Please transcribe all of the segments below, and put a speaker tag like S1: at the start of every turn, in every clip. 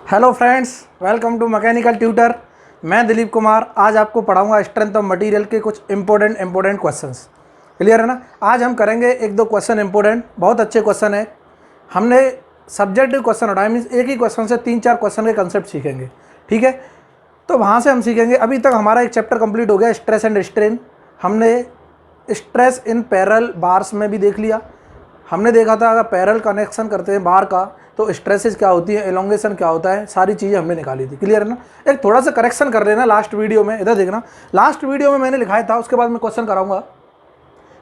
S1: Hello friends, welcome to mechanical tutor. मैं दिलीप कुमार आज आपको पढ़ाऊंगा स्ट्रेंथ ऑफ मटेरियल के कुछ इंपॉर्टेंट क्वेश्चंस। क्लियर है ना। आज हम करेंगे एक दो क्वेश्चन इंपॉर्टेंट, बहुत अच्छे क्वेश्चन है। हमने सब्जेक्टिव क्वेश्चन उठाए, मीन्स एक ही क्वेश्चन से 3-4 क्वेश्चन के कंसेप्ट सीखेंगे। ठीक है, तो वहाँ से हम सीखेंगे। अभी तक हमारा एक चैप्टर कंप्लीट हो गया, स्ट्रेस एंड स्ट्रेन। हमने स्ट्रेस इन पैरेलल बार्स में भी देख लिया। हमने देखा था अगर पैरेलल कनेक्शन करते हैं बार का तो स्ट्रेसेस क्या होती है, एलोंगेशन क्या होता है, सारी चीज़ें हमने निकाली थी। क्लियर है ना। एक थोड़ा सा करेक्शन कर लेना लास्ट वीडियो में, इधर देखना। लास्ट वीडियो में मैंने लिखाया था, उसके बाद मैं क्वेश्चन कराऊंगा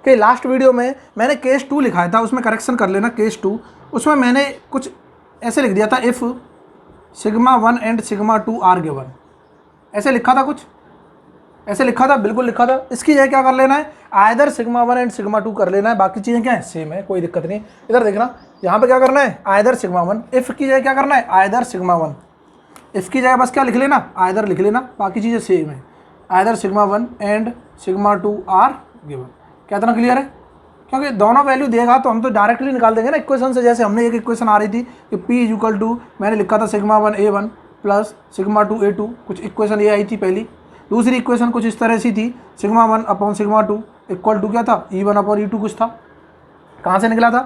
S1: कि लास्ट वीडियो में मैंने केस 2 लिखाया था, उसमें करेक्शन कर लेना। केस 2 उसमें मैंने कुछ ऐसे लिख दिया था, if sigma 1 and sigma 2 are given, ऐसे लिखा था, कुछ ऐसे लिखा था, बिल्कुल लिखा था। इसकी जगह क्या कर लेना है, आइदर सिग्मा 1 एंड सिग्मा 2 कर लेना है, बाकी चीज़ें क्या है सेम है, कोई दिक्कत नहीं। इधर देखना, यहाँ पे क्या करना है, आइदर सिग्मा 1। इफ़ की जगह क्या करना है, आइदर सिग्मा 1। इफ़ की जगह बस क्या लिख लेना, आइदर लिख लेना, बाकी चीज़ें सेम है। Either sigma 1 and sigma 2 are given. क्या इतना क्लियर है? क्योंकि दोनों वैल्यू देगा तो हम तो डायरेक्टली निकाल देंगे ना इक्वेशन से। जैसे हमने एक इक्वेशन आ रही थी कि P इक्वल टू, मैंने लिखा था sigma 1 A1 plus sigma 2 A2, कुछ इक्वेशन ये आई थी पहली। दूसरी इक्वेशन कुछ इस तरह सी थी, sigma 1 upon sigma 2 equal to क्या था, E1 अपॉन E2 कुछ था। कहाँ से निकला था,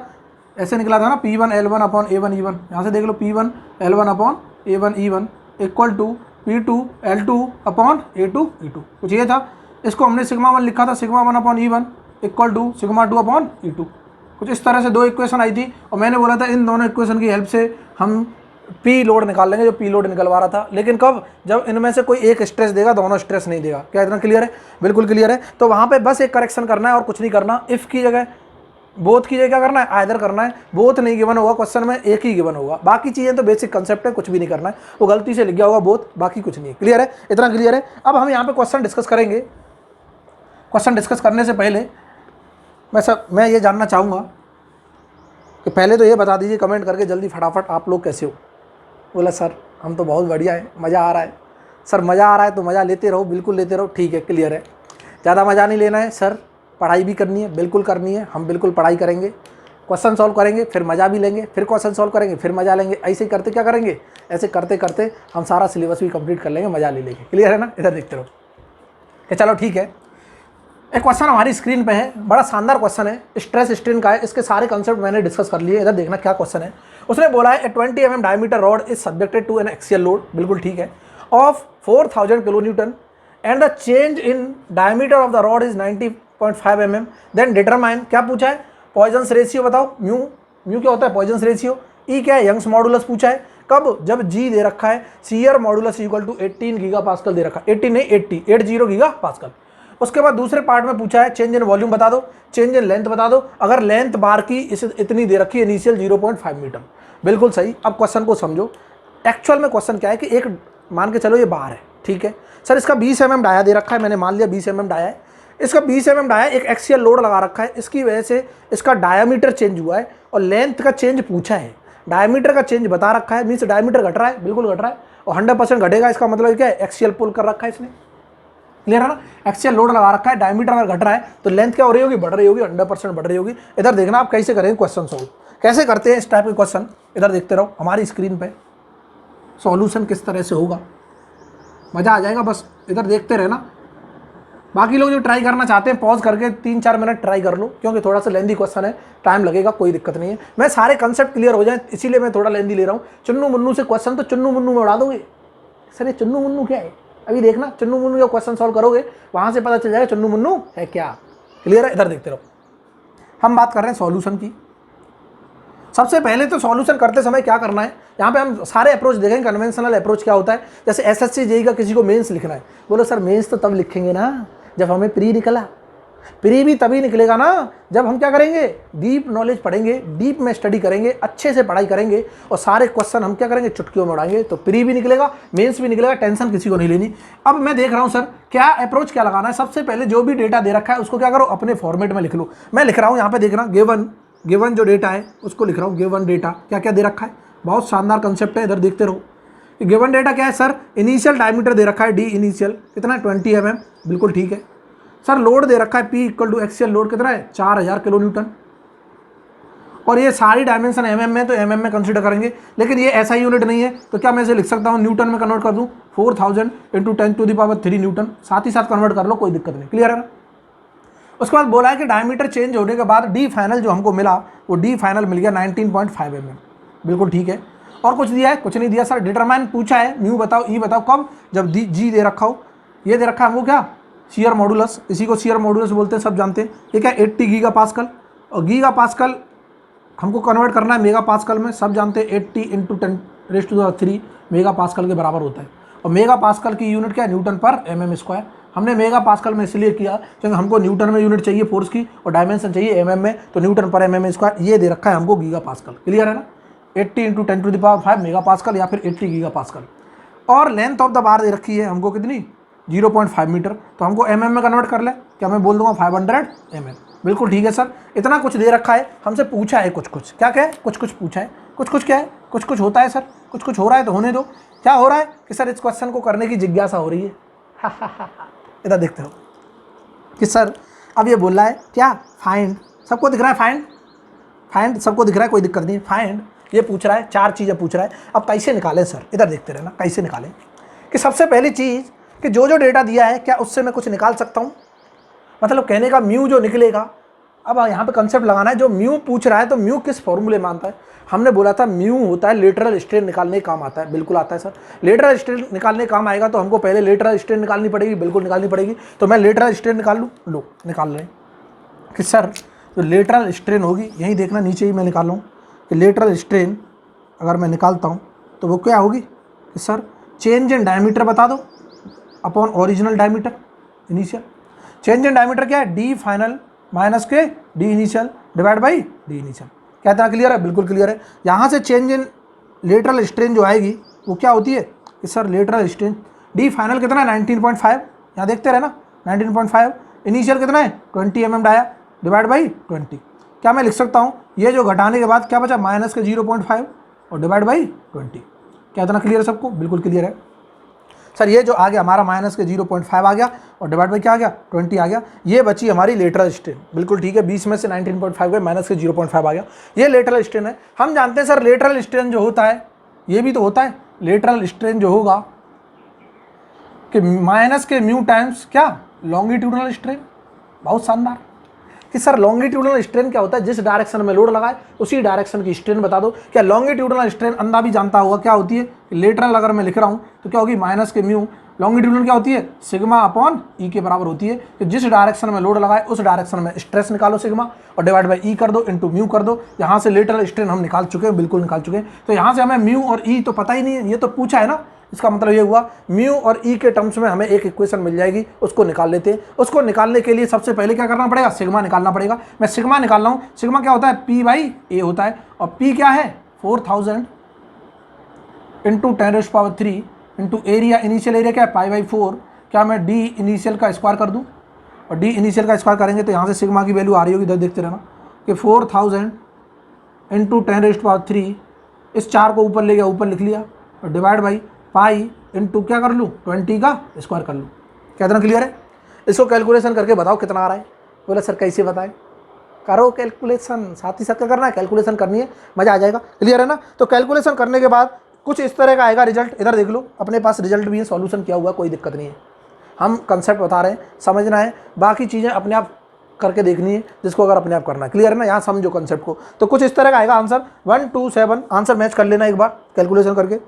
S1: ऐसे निकला था ना, P1 L1 upon A1 E1। यहाँ से देख लो, P1 L1 upon A1 E1 equal to P2 L2 upon A2 E2, कुछ ये था। इसको हमने सिग्मा 1 लिखा था, sigma 1 upon E1 equal to sigma 2 upon E2, कुछ इस तरह से दो इक्वेशन आई थी। और मैंने बोला था इन दोनों इक्वेशन की हेल्प से हम पी लोड निकाल लेंगे, जो पी लोड निकलवा रहा था। लेकिन कब, जब इनमें से कोई एक स्ट्रेस देगा, दोनों स्ट्रेस नहीं देगा। क्या इतना क्लियर है? बिल्कुल क्लियर है। तो वहाँ पे बस एक करेक्शन करना है और कुछ नहीं करना। इफ़ की जगह बोथ की जगह क्या करना है, आइदर करना है। बोथ नहीं गिवन होगा क्वेश्चन में, एक ही गिवन होगा। बाकी चीज़ें तो बेसिक कंसेप्ट है, कुछ भी नहीं करना है। वो गलती से लिख गया होगा बोथ, बाकी कुछ नहीं है। क्लियर है? इतना क्लियर है। अब हम यहाँ पे क्वेश्चन डिस्कस करेंगे। क्वेश्चन डिस्कस करने से पहले मैं ये जानना चाहूँगा कि पहले तो ये बता दीजिए कमेंट करके जल्दी फटाफट, आप लोग कैसे हो। बोला सर हम तो बहुत बढ़िया है, मज़ा आ रहा है। सर मज़ा आ रहा है तो मज़ा लेते रहो, बिल्कुल लेते रहो। ठीक है, क्लियर है। ज़्यादा मज़ा नहीं लेना है सर, पढ़ाई भी करनी है, बिल्कुल करनी है। हम बिल्कुल पढ़ाई करेंगे, क्वेश्चन सॉल्व करेंगे, फिर मज़ा भी लेंगे, फिर क्वेश्चन सॉल्व करेंगे, फिर मज़ा लेंगे। ऐसे ही करते क्या करेंगे, ऐसे करते करते हम सारा सिलेबस भी कंप्लीट कर लेंगे, मज़ा ले लेंगे। क्लियर है ना। इधर देखते रहो कि चलो ठीक है। एक क्वेश्चन हमारी स्क्रीन पे है, बड़ा शानदार क्वेश्चन है, स्ट्रेस स्ट्रेन का है। इसके सारे कंसेप्ट मैंने डिस्कस कर लिए। इधर देखना क्या क्वेश्चन है। उसने बोला है 20 mm diameter rod is subjected to an axial load, बिल्कुल ठीक है, of 4000 kilonewton and the change in diameter of the rod is 90.5 mm। Then determine, क्या पूछा है, पॉइजन्स रेशियो बताओ। म्यू, म्यू क्या होता है, पॉइजन्स रेशियो। ई क्या है, यंग्स मॉडुलस पूछा है। कब, जब जी दे रखा है, shear modulus equal to 18 giga pascal दे रखा है, 18 नहीं 80 गीगा पास्कल। उसके बाद दूसरे पार्ट में पूछा है चेंज इन वॉल्यूम बता दो, चेंज इन लेंथ बता दो। अगर लेंथ बार की इतनी दे रखी है, इनिशियल 0.5 मीटर, बिल्कुल सही। अब क्वेश्चन को समझो। एक्चुअल में क्वेश्चन क्या है कि एक मान के चलो ये बार है, ठीक है सर, इसका 20 mm डाया दे रखा है, मैंने मान लिया 20 mm डाया है। इसका 20 mm डाया, एक एक्सियल लोड लगा रखा है, इसकी वजह से इसका डायामीटर चेंज हुआ है और लेंथ का चेंज पूछा है। डायमीटर का चेंज बता रखा है, मीन्स डायमीटर घट रहा है, बिल्कुल घट रहा है, और 100% घटेगा। इसका मतलब क्या है, एक्सियल पुल कर रखा है इसने। क्लियर है ना। एक्सियल लोड लगा रखा है, डायमीटर अगर घट रहा है तो लेंथ क्या हो रही होगी, बढ़ रही होगी, 100% बढ़ रही होगी। इधर देखना आप कैसे करेंगे क्वेश्चन सॉल्व, कैसे करते हैं इस टाइप के क्वेश्चन। इधर देखते रहो हमारी स्क्रीन पे सॉल्यूशन किस तरह से होगा, मज़ा आ जाएगा। बस इधर देखते रहना। बाकी लोग जो ट्राई करना चाहते हैं पॉज करके 3-4 मिनट ट्राई कर लो, क्योंकि थोड़ा सा लेंदी क्वेश्चन है, टाइम लगेगा, कोई दिक्कत नहीं है। मैं सारे कंसेप्ट क्लियर हो जाए इसीलिए मैं थोड़ा लेंदी ले रहा हूँ। चुन्नू मुन्नू से क्वेश्चन तो चुन्नू मुन्नू में उड़ा दोगे। सर ये चुन्नू मुन्नू क्या है, अभी देखना। चुन्नू मुन्नू जो क्वेश्चन सॉल्व करोगे वहां से पता चल जाएगा चुन्नू मुन्नू है क्या। क्लियर है। इधर देखते रहो, हम बात कर रहे हैं सॉल्यूशन की। सबसे पहले तो सॉल्यूशन करते समय क्या करना है, यहाँ पे हम सारे अप्रोच देखेंगे। कन्वेंशनल अप्रोच क्या होता है, जैसे एसएससी जेईई का किसी को मेंस लिखना है, बोलो सर मेंस तो तब लिखेंगे ना जब हमें प्री निकला। प्री भी तभी निकलेगा ना जब हम क्या करेंगे, डीप नॉलेज पढ़ेंगे, डीप में स्टडी करेंगे, अच्छे से पढ़ाई करेंगे और सारे क्वेश्चन हम क्या करेंगे, चुटकियों में उड़ाएंगे। तो प्री भी निकलेगा, मेंस भी निकलेगा, टेंशन किसी को नहीं लेनी। अब मैं देख रहा हूं सर क्या अप्रोच क्या लगाना है। सबसे पहले जो भी डेटा दे रखा है उसको क्या करो, अपने फॉर्मेट में लिख लो। मैं लिख रहा हूँ यहाँ पे, देखना गिवन जो डेटा है उसको लिख रहा हूँ। गिवन डेटा क्या क्या दे रखा है, बहुत शानदार कंसेप्ट है। इधर देखते रहो, गिवन डेटा क्या है सर, इनिशियल डायमीटर दे रखा है डी इनिशियल कितना है 20 mm, बिल्कुल ठीक है सर। लोड दे रखा है P equal to axial load कितना है 4000 किलो न्यूटन। और ये सारी डायमेंशन mm में, तो mm में कंसीडर करेंगे। लेकिन ये ऐसा यूनिट नहीं है, तो क्या मैं इसे लिख सकता हूँ न्यूटन में कन्वर्ट कर दूँ, 4000 इंटू 10⁻³ न्यूटन, साथ ही साथ कन्वर्ट कर लो, कोई दिक्कत नहीं। क्लियर है ना। उसके बाद बोला है कि डायमीटर चेंज होने के बाद डी फाइनल जो हमको मिला, वो डी फाइनल मिल गया 19.5 mm। बिल्कुल ठीक है। और कुछ दिया है? कुछ नहीं दिया सर। डिटरमाइन पूछा है, म्यू बताओ, ई बताओ, कब? जब जी दे रखा हो। ये दे रखा है हमको क्या? Shear modulus. इसी को शियर मॉडुलस बोलते हैं, सब जानते हैं। ये क्या? 80 गीगा पास्कल। और गीगा पास्कल हमको कन्वर्ट करना है मेगा पास्कल में, सब जानते हैं 80 इंटू 10⁻³ मेगा पास्कल के बराबर होता है। और मेगा पास्कल की यूनिट क्या है? न्यूटन पर mm स्क्वायर। हमने मेगा पास्कल में इसलिए किया क्योंकि हमको न्यूटन में यूनिट चाहिए फोर्स की और डायमेंशन चाहिए mm में, तो न्यूटन पर mm स्क्वायर ये दे रखा है हमको गीगा पास्कल। क्लियर है ना। 80 इंटू 10⁵ मेगा पास्कल या फिर 80 गीगा पास्कल। और लेंथ ऑफ द बार दे रखी है हमको कितनी? 0.5 मीटर। तो हमको mm में कन्वर्ट कर ले, क्या मैं बोल दूंगा 500 mm। बिल्कुल ठीक है सर। इतना कुछ दे रखा है, हमसे पूछा है कुछ कुछ। क्या क्या है? कुछ कुछ पूछा है। कुछ कुछ क्या है? कुछ कुछ होता है सर। कुछ कुछ हो रहा है तो होने दो। क्या हो रहा है कि सर इस क्वेश्चन को करने की जिज्ञासा हो रही है। इधर देखते हो कि सर अब ये बोल रहा है क्या? फाइंड। सबको दिख रहा है फाइंड? फाइंड सबको दिख रहा है, कोई दिक्कत नहीं। फाइंड ये पूछ रहा है, 4 चीज़ें पूछ रहा है। अब कैसे निकालें सर? इधर देखते रहना, कैसे निकालें। कि सबसे पहली चीज़ कि जो जो डेटा दिया है क्या उससे मैं कुछ निकाल सकता हूँ? मतलब कहने का म्यू जो निकलेगा। अब यहाँ पे कंसेप्ट लगाना है, जो म्यू पूछ रहा है तो म्यू किस फॉर्मूले में आता है? हमने बोला था म्यू होता है लेटरल स्ट्रेन निकालने का काम आता है। बिल्कुल आता है सर। लेटरल स्ट्रेन निकालने का काम आएगा तो हमको पहले लेटरल स्ट्रेन निकालनी पड़ेगी। बिल्कुल निकालनी पड़ेगी। तो मैं लेटरल स्ट्रेन निकाल लूँ। लो निकाल लें कि सर जो लेटरल स्ट्रेन होगी, यहीं देखना नीचे ही मैं निकाल लूँ कि लेटरल स्ट्रेन अगर मैं निकालता हूँ तो वो क्या होगी कि सर चेंज इन डायमीटर बता दो upon original diameter initial. Change in diameter क्या है? डी फाइनल माइनस के D initial divide by D initial. क्या इतना क्लियर है? बिल्कुल क्लियर है। यहाँ से चेंज इन लेटरल स्ट्रेन जो आएगी वो क्या होती है कि sir lateral strain D final कितना है? 19.5। यहाँ देखते रहे ना, 19.5। इनिशियल कितना है? 20 mm डाया डिवाइड बाई 20। क्या मैं लिख सकता हूँ ये जो घटाने के बाद क्या बचा? माइनस के 0.5 और डिवाइड बाई 20। क्या इतना क्लियर है सबको? बिल्कुल क्लियर है सर। ये जो आ गया हमारा माइनस के 0.5 आ गया और डिवाइड बाई क्या आ गया? 20 आ गया। ये बची हमारी लेटरल स्ट्रेन। बिल्कुल ठीक है। 20 में से 19.5 गए, माइनस के 0.5 आ गया। ये लेटरल स्ट्रेन है। हम जानते हैं सर लेटरल स्ट्रेन जो होता है, ये भी तो होता है लेटरल स्ट्रेन जो होगा कि माइनस के म्यू टाइम्स क्या? Longitudinal strain. बहुत शानदार। कि सर लॉन्गिट्यूडनल स्ट्रेन क्या होता है? जिस डायरेक्शन में लोड लगाए उसी डायरेक्शन की स्ट्रेन बता दो। क्या लॉन्गिट्यूडनल स्ट्रेन अंधा भी जानता होगा क्या होती है? लेटरल अगर मैं लिख रहा हूँ तो क्या होगी? माइनस के म्यू। लॉन्गिट्यूडनल क्या होती है? सिग्मा अपॉन ई के बराबर होती है कि जिस डायरेक्शन में लोड लगाए उस डायरेक्शन में स्ट्रेस निकालो सिग्मा और डिवाइड बाई ई कर दो इंटू म्यू कर दो। यहाँ से लेटरल स्ट्रेन हम निकाल चुके हैं, बिल्कुल निकाल चुके हैं। तो यहाँ से हमें म्यू और ई तो पता ही नहीं है, ये तो पूछा है ना। इसका मतलब ये हुआ म्यू और ई के टर्म्स में हमें एक इक्वेशन मिल जाएगी, उसको निकाल लेते हैं। उसको निकालने के लिए सबसे पहले क्या करना पड़ेगा? सिग्मा निकालना पड़ेगा। मैं सिग्मा निकाल रहा हूँ। सिग्मा क्या होता है? पी बाई ए होता है। और पी क्या है? 4000 into 10⁻³ into area. Initial area क्या है? π/4। क्या मैं डी इनिशियल का स्क्वायर कर दूँ? और डी इनिशियल का स्क्वायर करेंगे तो यहाँ से सिग्मा की वैल्यू आ रही होगी, इधर देखते रहना कि 4000 इंटू 10⁻³ इस 4 को ऊपर ले गया, ऊपर लिख लिया और डिवाइड बाई पाई इंटू क्या कर लूँ? 20 का स्क्वायर कर लूँ। क्या इतना क्लियर है? इसको कैलकुलेशन करके बताओ कितना आ रहा है। बोला सर कैसे बताएं? करो कैलकुलेशन, साथ ही साथ क्या करना है? कैलकुलेशन करनी है, मज़ा आ जाएगा। क्लियर है ना। तो कैलकुलेशन करने के बाद कुछ इस तरह का आएगा रिजल्ट। इधर देख लो, अपने पास रिजल्ट भी है, सॉल्यूशन किया हुआ, कोई दिक्कत नहीं है। हम कंसेप्ट बता रहे हैं, समझना है, बाकी चीज़ें अपने आप करके देखनी है जिसको अगर अपने आप करना है। क्लियर है ना। यहाँ समझो कंसेप्ट को। तो कुछ इस तरह का आएगा आंसर 127। आंसर मैच कर लेना एक बार कैलकुलेशन करके।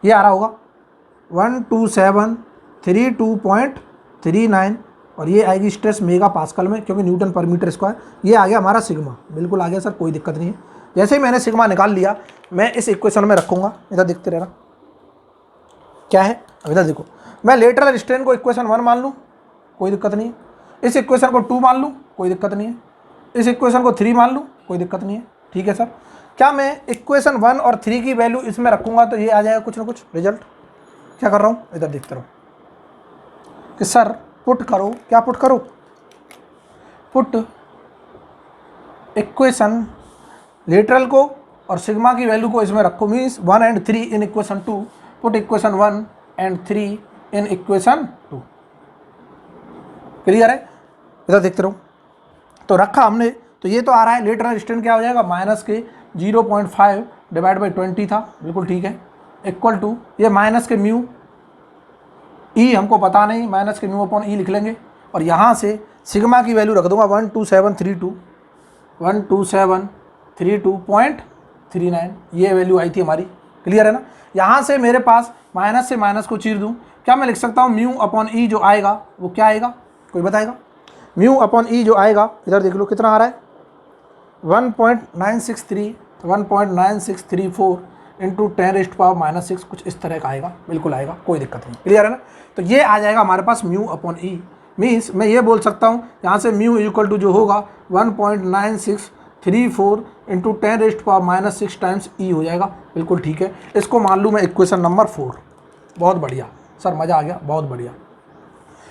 S1: ये आ रहा होगा 12732.39 और ये आएगी स्ट्रेस मेगा पास्कल में क्योंकि न्यूटन पर मीटर स्क्वायर। ये आ गया हमारा सिग्मा। बिल्कुल आ गया सर, कोई दिक्कत नहीं है। जैसे ही मैंने सिग्मा निकाल लिया मैं इस इक्वेशन में रखूँगा। इधर देखते रहना क्या है। अब इधर देखो, मैं लेटरल स्ट्रेन को इक्वेशन 1 मान लूँ, कोई दिक्कत नहीं है। इस इक्वेशन को 2 मान लूँ, कोई दिक्कत नहीं है। इस इक्वेशन को 3 मान लूँ, कोई दिक्कत नहीं है। ठीक है सर। क्या मैं इक्वेशन 1 और 3 की वैल्यू इसमें रखूँगा तो ये आ जाएगा कुछ ना कुछ रिजल्ट। क्या कर रहा हूँ? इधर देखते रहो कि सर पुट करो। क्या पुट करो? पुट इक्वेशन लेटरल को और सिग्मा की वैल्यू को इसमें रखो। Means 1 and 3 in equation 2। Put equation 1 and 3 in equation 2। Clear है? इधर देखते रहो। तो रखा हमने तो ये तो आ रहा है। लेटरल डिस्टेंस क्या हो जाएगा, माइनस के 0.5 डिवाइड बाई 20 था, बिल्कुल ठीक है, इक्वल टू ये माइनस के म्यू ई हमको पता नहीं, माइनस के म्यू अपॉन ई लिख लेंगे और यहाँ से सिग्मा की वैल्यू रख दूंगा 12732.39, ये वैल्यू आई थी हमारी। क्लियर है ना। यहाँ से मेरे पास माइनस से माइनस को चीर दूँ, क्या मैं लिख सकता हूँ म्यू अपॉन ई जो आएगा वो क्या आएगा, कोई बताएगा। म्यू अपॉन ई जो आएगा इधर देख लो कितना आ रहा है 1.964 इंटू 10⁻⁻⁶, कुछ इस तरह का आएगा, बिल्कुल आएगा, कोई दिक्कत नहीं। क्लियर है ना। तो ये आ जाएगा हमारे पास म्यू अपॉन ई। मीन्स मैं ये बोल सकता हूँ यहाँ से म्यू इक्वल टू जो होगा 1.9634 इंटू 10⁻⁻⁶ टाइम्स ई हो जाएगा, बिल्कुल ठीक है। इसको मान लूँ मैं इक्वेशन नंबर 4। बहुत बढ़िया सर, मज़ा आ गया, बहुत बढ़िया।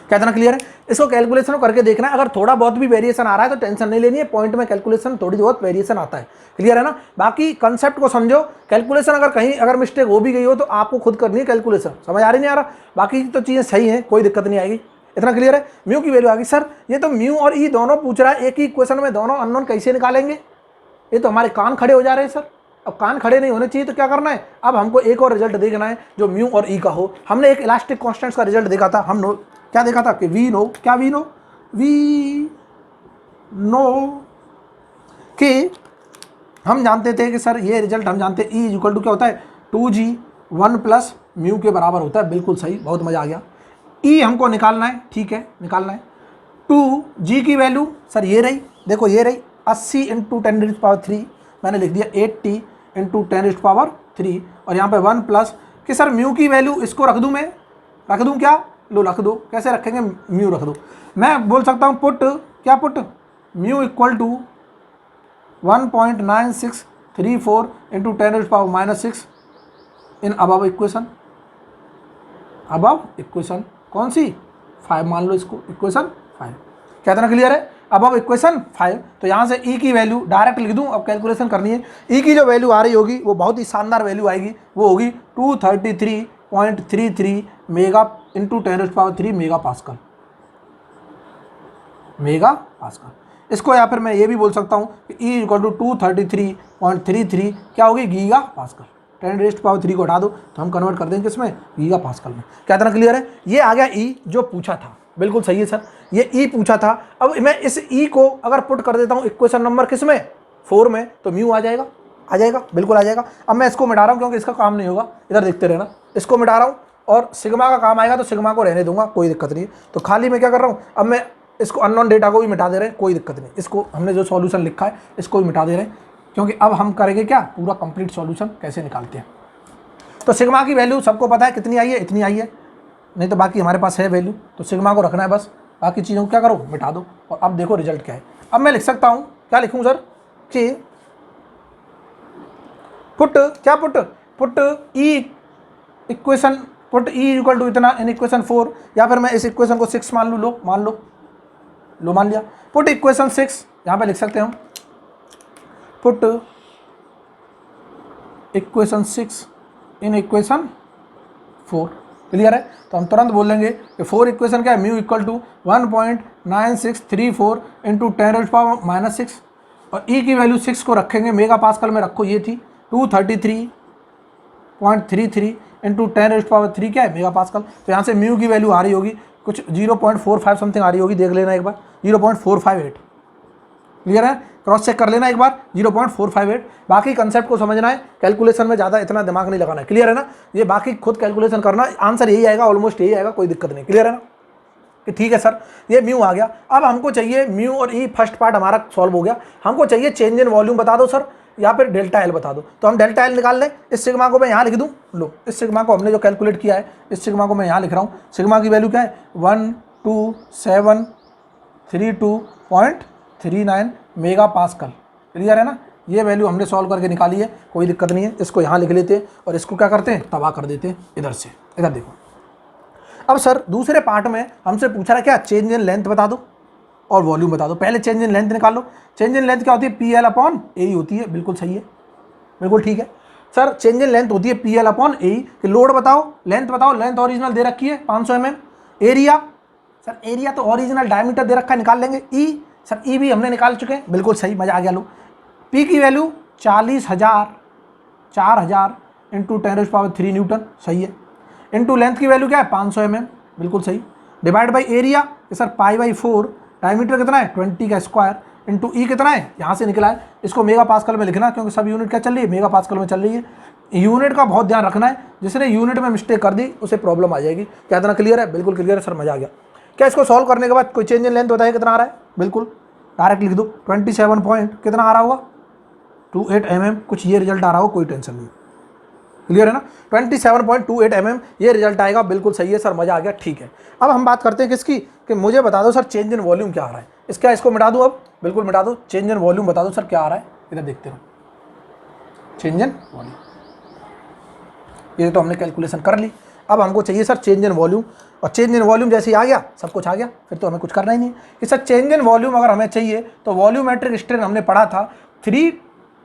S1: क्या इतना क्लियर है। इसको कैलकुलेशन करके देखना है, अगर थोड़ा बहुत भी वेरिएशन आ रहा है तो टेंशन नहीं लेनी है, पॉइंट में कैलकुलेशन थोड़ी बहुत वेरिएशन आता है। क्लियर है ना। बाकी कंसेप्ट को समझो, कैलकुलेशन अगर कहीं अगर मिस्टेक हो भी गई हो तो आपको खुद करनी है कैलकुलेशन, समझ आ रही नहीं आ रहा, बाकी तो चीज़ें सही हैं, कोई दिक्कत नहीं आएगी। इतना क्लियर है। म्यू की वैल्यू आ गई। सर ये तो म्यू और ई दोनों पूछ रहा है, एक ही इक्वेशन में दोनों अननोन कैसे निकालेंगे, ये तो हमारे कान खड़े हो जा रहे हैं सर। अब कान खड़े नहीं होने चाहिए तो क्या करना है, अब हमको एक और रिजल्ट देखना है जो म्यू और ई का हो। हमने एक इलास्टिक कांस्टेंट्स का रिजल्ट देखा था, हम क्या देखा था कि वी नो कि हम जानते थे कि सर ये रिजल्ट हम जानते हैं ई इक्वल टू क्या होता है 2g 1 प्लस म्यू के बराबर होता है, बिल्कुल सही, बहुत मज़ा आ गया। ई हमको निकालना है, ठीक है निकालना है। 2g की वैल्यू सर ये रही, देखो ये रही 80 इंटू 10⁻³ मैंने लिख दिया 80 इंटू 10⁻³ और यहाँ पे 1 प्लस कि सर म्यू की वैल्यू इसको रख दूँ, मैं रख दूँ क्या, लो रख दो, कैसे रखेंगे, म्यू रख दो। मैं बोल सकता हूँ पुट क्या, put mu equal to 1.9634 into 10⁻⁻⁶ in above equation कौन सी 5 मान लो इसको, इक्वेशन 5। क्या इतना क्लियर है। अबव इक्वेशन 5, तो यहाँ से ई की वैल्यू डायरेक्ट लिख दूँ, अब कैलकुलेशन करनी है। ई की जो वैल्यू आ रही होगी वो बहुत ही शानदार वैल्यू आएगी, वो होगी 233.33 मेगा इंटू 10⁻³ मेगा पास्कल। इसको या फिर मैं ये भी बोल सकता हूँ कि ई इक्वल टू 233.33 क्या होगी गीगा पास्कल। 10⁻³ को हटा दो तो हम कन्वर्ट कर देंगे किसमें, गीगा पास्कल में। क्या इतना क्लियर है। ये आ गया ई जो पूछा था, बिल्कुल सही है सर, ये ई पूछा था। अब मैं इस ई को अगर पुट कर देता हूँ इक्वेशन नंबर किसमें 4 में, तो म्यू आ जाएगा, बिल्कुल आ जाएगा। अब मैं इसको मिटा रहा हूँ क्योंकि इसका काम नहीं होगा, इधर देखते रहना, इसको मिटा रहा हूँ और सिग्मा का काम आएगा तो सिग्मा को रहने दूंगा, कोई दिक्कत नहीं है। तो खाली मैं क्या कर रहा हूँ, अब मैं इसको अननोन डेटा को भी मिटा दे रहे हैं, कोई दिक्कत नहीं। इसको हमने जो सॉल्यूशन लिखा है इसको भी मिटा दे रहे हैं, क्योंकि अब हम करेंगे क्या, पूरा कंप्लीट सॉल्यूशन कैसे निकालते हैं। तो सिग्मा की वैल्यू सबको पता है कितनी आई है, इतनी आई है, नहीं तो बाकी हमारे पास है वैल्यू, तो सिग्मा को रखना है बस, बाकी चीज़ों को क्या करो मिटा दो। और अब देखो रिजल्ट क्या है। अब मैं लिख सकता हूँ, क्या लिखूँ सर, कि put E equation, put E equal to इतना इन इक्वेशन 4, या फिर मैं इस इक्वेशन को 6 मान लूँ, मान लिया। पुट इक्वेशन 6 यहाँ पे लिख सकते हैं हम, put equation 6 in equation 4। Clear है। तो हम तुरंत बोल लेंगे कि 4 इक्वेशन क्या है, म्यू इक्वल टू 1.9634 इंटू 10⁻⁻⁶ और ई की वैल्यू 6 को रखेंगे मेगा पास्कल में, रखो ये थी 233.33 इंटू 10⁻³ क्या है मेगा पास्कल। तो यहाँ से म्यू की वैल्यू आ रही होगी कुछ 0.45 समथिंग आ रही होगी, देख लेना एक बार 0.458। क्लियर है, क्रॉस चेक कर लेना एक बार 0.458। बाकी कंसेप्ट को समझना है, कैलकुलेशन में ज़्यादा इतना दिमाग नहीं लगाना है। क्लियर है ना, ये बाकी खुद कैलकुलेशन करना, आंसर यही आएगा, ऑलमोस्ट यही आएगा, कोई दिक्कत नहीं। क्लियर है ना कि ठीक है सर, ये म्यू आ गया। अब हमको चाहिए म्यू और ई, फर्स्ट पार्ट हमारा सॉल्व हो गया, हमको चाहिए चेंज इन वॉल्यूम बता दो सर, या फिर डेल्टा एल बता दो। तो हम डेल्टा एल निकाल लें। इस सिग्मा को मैं यहाँ लिख दूँ, लो इस सिग्मा को हमने जो कैलकुलेट किया है, इस सिग्मा को मैं यहाँ लिख रहा हूँ। सिग्मा की वैल्यू क्या है 12732.39 मेगा पास्कल। क्लियर है ना, ये वैल्यू हमने सॉल्व करके निकाली है, कोई दिक्कत नहीं है। इसको यहाँ लिख लेते हैं और इसको क्या करते हैं, तबाह कर देते हैं इधर से। इधर देखो, अब सर दूसरे पार्ट में हमसे पूछा रहा क्या, चेंज इन लेंथ बता दो और वॉल्यूम बता दो। पहले चेंज इन लेंथ निकालो। चेंज इन लेंथ क्या होती है, PL/AE होती है, बिल्कुल सही है, बिल्कुल ठीक है सर। चेंज इन लेंथ होती है PL/AE कि लोड बताओ, लेंथ बताओ, लेंथ ओरिजिनल दे रखी है 500 mm। एरिया, सर एरिया तो ओरिजिनल डायमीटर दे रखा है, निकाल लेंगे। ई सर ई भी हमने निकाल चुके हैं, बिल्कुल सही, मज़ा आ गया। लो पी की वैल्यू 40,000 इंटू 10⁻³ न्यूटन, सही है। इंटू लेंथ की वैल्यू क्या है 500 mm, बिल्कुल सही। Divide by area sir π/4, diameter कितना है 20 का स्क्वायर, इंटू ई कितना है यहाँ से निकला है, इसको मेगा पास्कल में लिखना क्योंकि सब यूनिट क्या चल रही है, मेगा पास्कल में चल रही है। यूनिट का बहुत ध्यान रखना है, जिसने यूनिट में मिस्टेक कर दी उसे प्रॉब्लम आ जाएगी। क्या इतना क्लियर है? बिल्कुल क्लियर है सर, मजा आ गया। क्या इसको सॉल्व करने के बाद कोई चेंज इन लेंथ बताइए कितना आ रहा है? बिल्कुल डायरेक्ट लिख दो 27 पॉइंट कितना आ रहा होगा 28 mm, कुछ ये रिजल्ट आ रहा हो, कोई टेंशन नहीं। क्लियर है ना? 27.28 mm ये रिजल्ट आएगा, बिल्कुल सही है सर, मजा आ गया। ठीक है, अब हम बात करते हैं किसकी, कि मुझे बता दो सर चेंज इन वॉल्यूम क्या आ रहा है। इसका इसको मिटा दो, अब बिल्कुल मिटा दो। चेंज इन वॉल्यूम बता दो सर क्या आ रहा है, इधर देखते रहो। चेंज इन वॉल्यूम, ये तो हमने कैलकुलेशन कर ली। अब हमको चाहिए सर चेंज इन वॉल्यूम, और चेंज इन वॉल्यूम जैसे ही आ गया सब कुछ आ गया, फिर तो हमें कुछ करना ही नहीं है कि सर चेंज इन वॉल्यूम अगर हमें चाहिए तो वॉल्यूमेट्रिक स्ट्रेन हमने पढ़ा था 3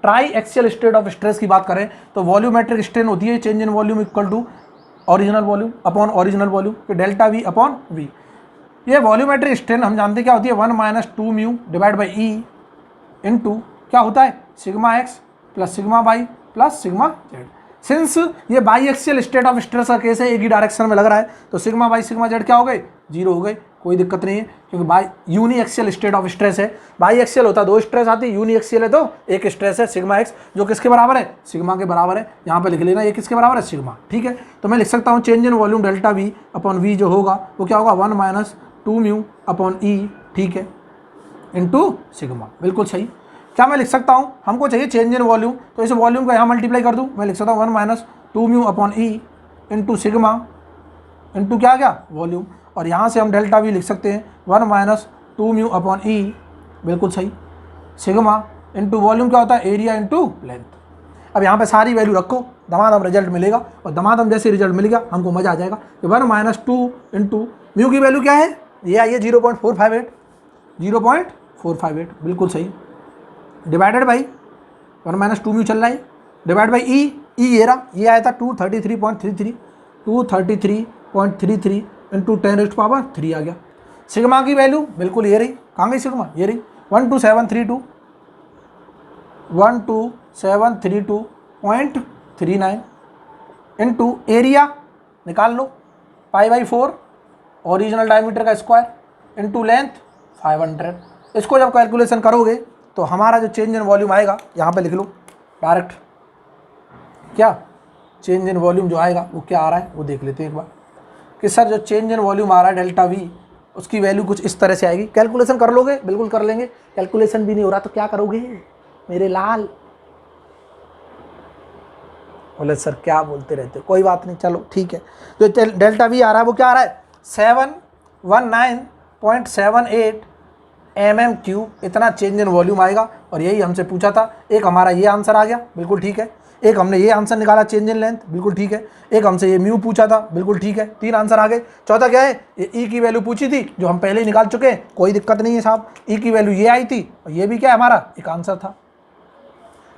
S1: triaxial state of stress की बात करें तो वॉल्यूमेट्रिक स्ट्रेन होती है change in volume equal to original volume upon original volume, कि डेल्टा वी अपॉन वी। ये वॉल्यूमेट्रिक स्ट्रेन हम जानते क्या होती है 1 - 2 mu divide by E into क्या होता है sigma x plus sigma y plus sigma z. Since ये biaxial state of stress का केस है, एक ही डायरेक्शन में लग रहा है, तो सिग्मा बाई सिग्मा जेड क्या हो गए 0 हो गए, कोई दिक्कत नहीं है क्योंकि by uniaxial state of stress है। बाई एक्सियल होता है 2 स्ट्रेस आती है, यूनी एक्सियल है तो एक स्ट्रेस है सिग्मा एक्स, जो किसके बराबर है सिग्मा के बराबर है। यहाँ पे लिख लेना ये किसके बराबर है सिग्मा, ठीक है। तो मैं लिख सकता हूँ change in volume delta we upon V जो होगा वो क्या होगा 1 - 2 म्यू अपॉन ई, ठीक है, इंटू सिग्मा, बिल्कुल सही। क्या मैं लिख सकता हूँ, हमको चाहिए चेंज इन वॉल्यूम, तो इस वॉल्यूम को यहाँ मल्टीप्लाई कर दूँ, मैं लिख सकता हूँ 1 - 2 mu upon E into sigma into क्या गया वॉल्यूम, और यहाँ से हम डेल्टा वी लिख सकते हैं 1 - 2 म्यू अपॉन ई, बिल्कुल सही, सिग्मा इंटू वॉल्यूम क्या होता है एरिया इंटू लेंथ। अब यहाँ पे सारी वैल्यू रखो, दमादम रिजल्ट मिलेगा, और दमादम जैसे रिजल्ट मिल गया हमको मजा आ जाएगा। 1 - 2 इंटू म्यू की वैल्यू क्या है, ये आई है 0.458, बिल्कुल सही, डिवाइडेड बाई 1 - 2 म्यू चल रहा है, डिवाइड बाई ई ये रहा, ये आया था 233.33 इंटू 10⁻³ आ गया। सिग्मा की वैल्यू बिल्कुल ये रही, कहाँ गई सिग्मा, ये रही 12732.39 इंटू एरिया निकाल लो π/4 ओरिजिनल डायमीटर का स्क्वायर इंटू लेंथ 500। इसको जब कैलकुलेशन करोगे तो हमारा जो चेंज इन वॉल्यूम आएगा यहाँ पे लिख लो डायरेक्ट, क्या चेंज इन वॉल्यूम जो आएगा वो क्या आ रहा है वो देख लेते हैं एक बार, कि सर जो चेंज इन वॉल्यूम आ रहा है डेल्टा वी उसकी वैल्यू कुछ इस तरह से आएगी। कैलकुलेशन कर लोगे, बिल्कुल कर लेंगे, कैलकुलेशन भी नहीं हो रहा तो क्या करोगे मेरे लाल, बोले सर क्या बोलते रहते हो, कोई बात नहीं, चलो ठीक है। जो डेल्टा वी आ रहा है वो क्या आ रहा है 719.78 mm³, इतना चेंज इन वॉल्यूम आएगा, और यही हमसे पूछा था। एक हमारा ये आंसर आ गया, बिल्कुल ठीक है, एक हमने ये आंसर निकाला चेंज इन लेंथ, बिल्कुल ठीक है, एक हमसे ये म्यू पूछा था, बिल्कुल ठीक है, 3 आंसर आ गए। चौथा क्या है, ये ई की वैल्यू पूछी थी जो हम पहले ही निकाल चुके हैं, कोई दिक्कत नहीं है साहब, ई की वैल्यू ये आई थी, और ये भी क्या है हमारा एक आंसर था।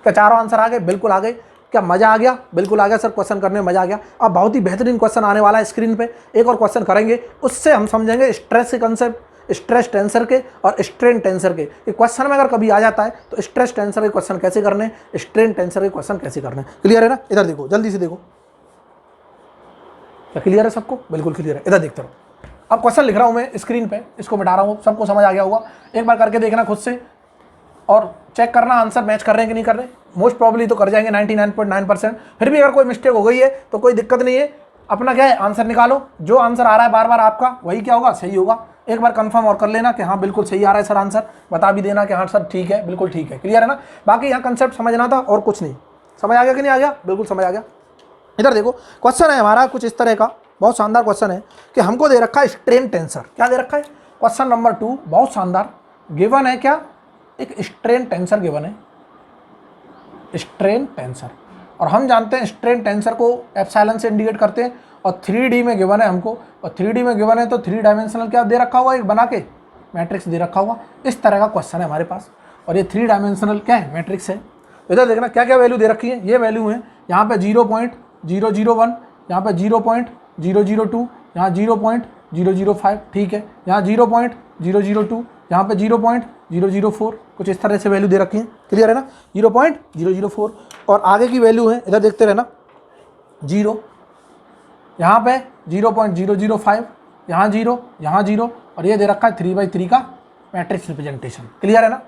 S1: क्या चारों आंसर आ गए, बिल्कुल आ गए। क्या मजा आ गया, बिल्कुल आ गया सर, क्वेश्चन करने में मजा आ गया। अब बहुत ही बेहतरीन क्वेश्चन आने वाला है स्क्रीन पे, एक और क्वेश्चन करेंगे, उससे हम समझेंगे स्ट्रेस के कंसेप्ट, स्ट्रेस टेंसर के और स्ट्रेन टेंसर के। क्वेश्चन में अगर कभी आ जाता है तो स्ट्रेस टेंसर के क्वेश्चन कैसे करने, स्ट्रेन टेंसर के क्वेश्चन कैसे करने, क्लियर है ना? इधर देखो, जल्दी से देखो, क्या क्लियर है सबको? बिल्कुल क्लियर है, इधर देखते रहो। अब क्वेश्चन लिख रहा हूं मैं स्क्रीन पे, इसको मिटा रहा हूं, सबको समझ आ गया होगा, एक बार करके देखना खुद से और चेक करना आंसर मैच कर रहे हैं कि नहीं कर रहे। मोस्ट प्रॉब्ली तो कर जाएंगे 99.9%, फिर भी अगर कोई मिस्टेक हो गई है तो कोई दिक्कत नहीं है, अपना क्या है आंसर निकालो, जो आंसर आ रहा है बार बार आपका वही क्या होगा सही होगा। एक बार कंफर्म और कर लेना कि हाँ बिल्कुल सही आ रहा है सर आंसर, बता भी देना कि हाँ सर ठीक है, बिल्कुल ठीक है, क्लियर है ना? बाकी यहाँ कंसेप्ट समझना था और कुछ नहीं। समझ आ गया कि नहीं आ गया? बिल्कुल समझ आ गया। इधर देखो क्वेश्चन है हमारा कुछ इस तरह का, बहुत शानदार क्वेश्चन है कि हमको दे रखा है स्ट्रेन टेंसर। क्या दे रखा है? क्वेश्चन नंबर 2 बहुत शानदार गिवन है, क्या एक स्ट्रेन टेंसर गिवन है, स्ट्रेन टेंसर, और हम जानते हैं स्ट्रेन टेंसर को एप्सिलॉन से इंडिकेट करते हैं, और 3D में गिवन है हमको, और 3D में गिवन है तो 3 डायमेंशनल क्या दे रखा हुआ, एक बना के मैट्रिक्स दे रखा हुआ, इस तरह का क्वेश्चन है हमारे पास, और ये 3 डायमेंशनल क्या है मैट्रिक्स है। तो इधर देखना क्या क्या वैल्यू दे रखी है, ये वैल्यू है यहाँ पे 0.001, यहाँ पे 0.002, यहाँ 0.005, ठीक है, यहाँ 0.002, यहाँ पे 0.004 कुछ इस तरह से वैल्यू दे रखी है, क्लियर है ना, 0.004। और आगे की वैल्यू है, इधर देखते रहना, 0, यहाँ पे 0.005, यहाँ 0, यहाँ 0, और ये दे रखा है 3/3 का मैट्रिक्स रिप्रेजेंटेशन, क्लियर है ना,